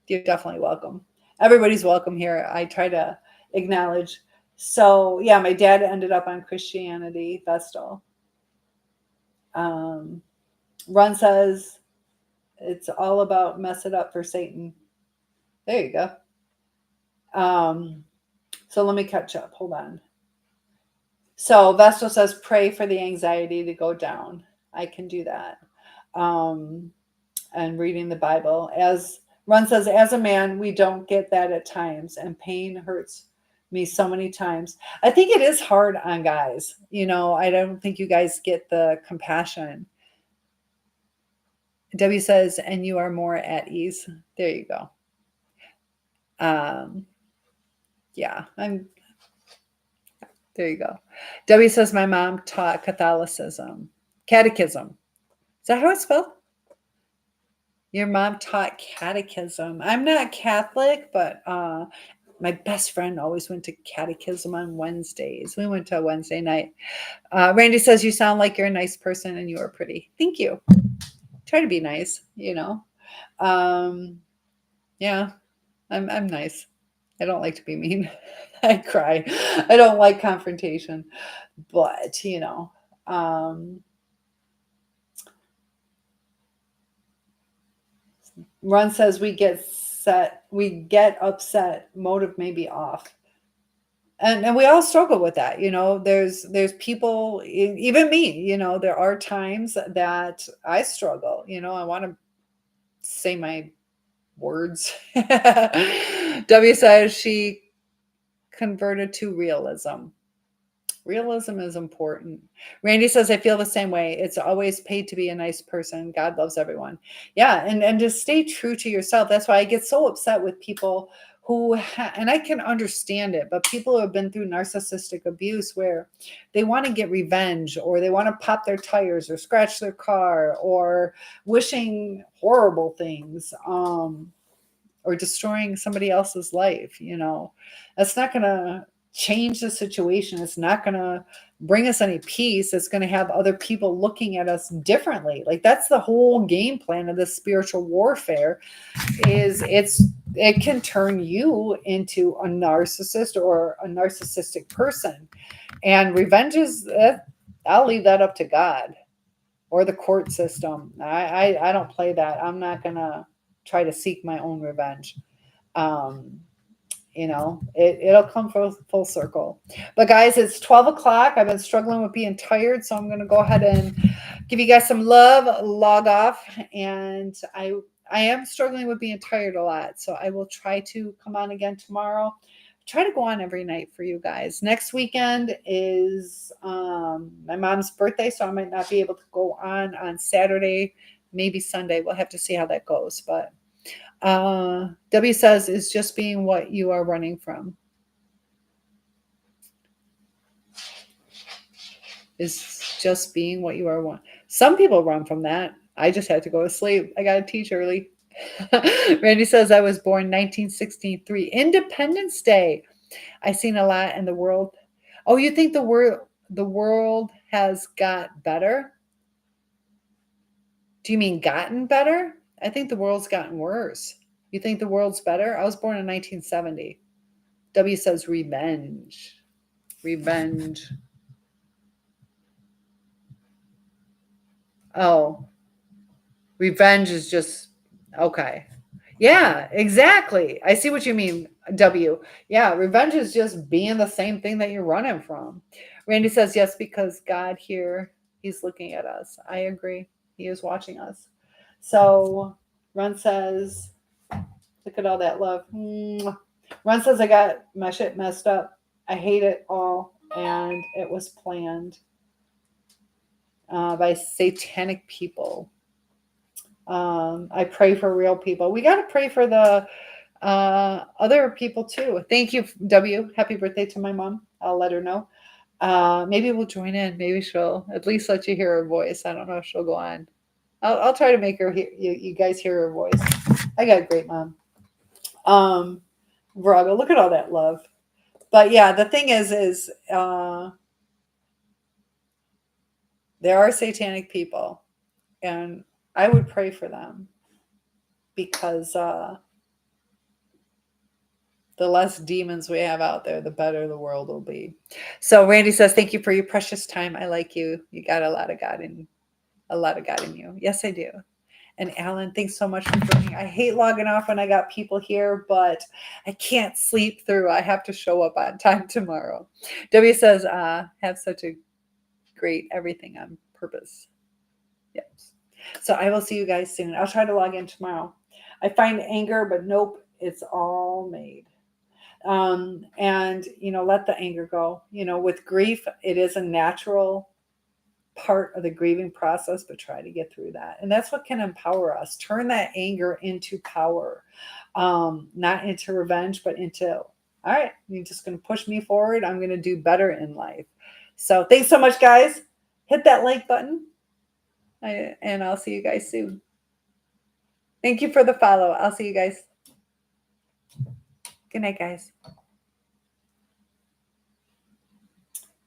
you're definitely welcome. Everybody's welcome here. I try to acknowledge. So yeah, my dad ended up on Christianity, Vestal. Ron says it's all about mess it up for Satan. There you go. So let me catch up. Hold on. So Vestal says pray for the anxiety to go down. I can do that. And reading the Bible. As Ron says, as a man, we don't get that at times, and pain hurts me so many times. I think it is hard on guys. I don't think you guys get the compassion. W says, and you are more at ease. There you go. Yeah, there you go. W says, my mom taught catechism. Is that how it's spelled? Your mom taught catechism. I'm not Catholic, but my best friend always went to catechism on Wednesdays. We went to a Wednesday night. Randy says, you sound like you're a nice person and you are pretty. Thank you. Try to be nice, Yeah, I'm nice. I don't like to be mean. I cry. I don't like confrontation, but Ron says we get upset. Motive may be off. And we all struggle with that. There's people, even me, there are times that I struggle. I want to say my words. W says she converted to realism. Realism is important. Randy says, I feel the same way. It's always paid to be a nice person. God loves everyone. Yeah. And just stay true to yourself. That's why I get so upset with people who, and I can understand it, but people who have been through narcissistic abuse where they want to get revenge, or they want to pop their tires or scratch their car, or wishing horrible things, or destroying somebody else's life. That's not going to change the situation. It's not going to bring us any peace. It's going to have other people looking at us differently. Like that's the whole game plan of this spiritual warfare is it can turn you into a narcissist or a narcissistic person. And revenge is, I'll leave that up to God or the court system. I don't play that. I'm not going to try to seek my own revenge. It'll come full circle. But guys, it's 12 o'clock. I've been struggling with being tired, so I'm going to go ahead and give you guys some love, log off. And I am struggling with being tired a lot, so I will try to come on again tomorrow. Try to go on every night for you guys. Next weekend is my mom's birthday, so I might not be able to go on Saturday, maybe Sunday. We'll have to see how that goes. But W says, is just being what you are running from. Is just being what you are wanting. Some people run from that. I just had to go to sleep. I got to teach early. Randy says, I was born 1963. Independence Day. I've seen a lot in the world. Oh, you think the world has got better? Do you mean gotten better? I think the world's gotten worse. You think the world's better? I was born in 1970. W says revenge. Revenge. Oh, revenge is just, okay. Yeah, exactly. I see what you mean, W. Yeah, revenge is just being the same thing that you're running from. Randy says, yes, because God here, he's looking at us. I agree. He is watching us. So Ron says, look at all that love. Ron says, I got my shit messed up. I hate it all. And it was planned by satanic people. I pray for real people. We got to pray for the other people too. Thank you, W. Happy birthday to my mom. I'll let her know. Maybe we'll join in. Maybe she'll at least let you hear her voice. I don't know if she'll go on. I'll try to make her hear you guys hear her voice. I got a great mom. Virago, look at all that love. But yeah, the thing is there are satanic people, and I would pray for them because the less demons we have out there, the better the world will be. So Randy says, thank you for your precious time. I like you. You got a lot of God in you. Yes, I do. And Alan, thanks so much for joining. I hate logging off when I got people here, but I can't sleep through. I have to show up on time tomorrow. W says, have such a great everything on purpose. Yes. So I will see you guys soon. I'll try to log in tomorrow. I find anger, but nope, it's all made. And, let the anger go. With grief, it is a natural part of the grieving process, but try to get through that. And that's what can empower us. Turn that anger into power, not into revenge, but into, all right, you're just going to push me forward. I'm going to do better in life. So thanks so much, guys. Hit that like button, and I'll see you guys soon. Thank you for the follow. I'll see you guys. Good night, guys.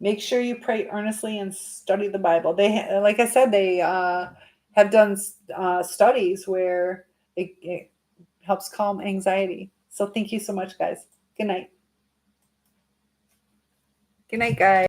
Make sure you pray earnestly and study the Bible. They, like I said, they have done studies where it helps calm anxiety. So thank you so much, guys. Good night. Good night, guys.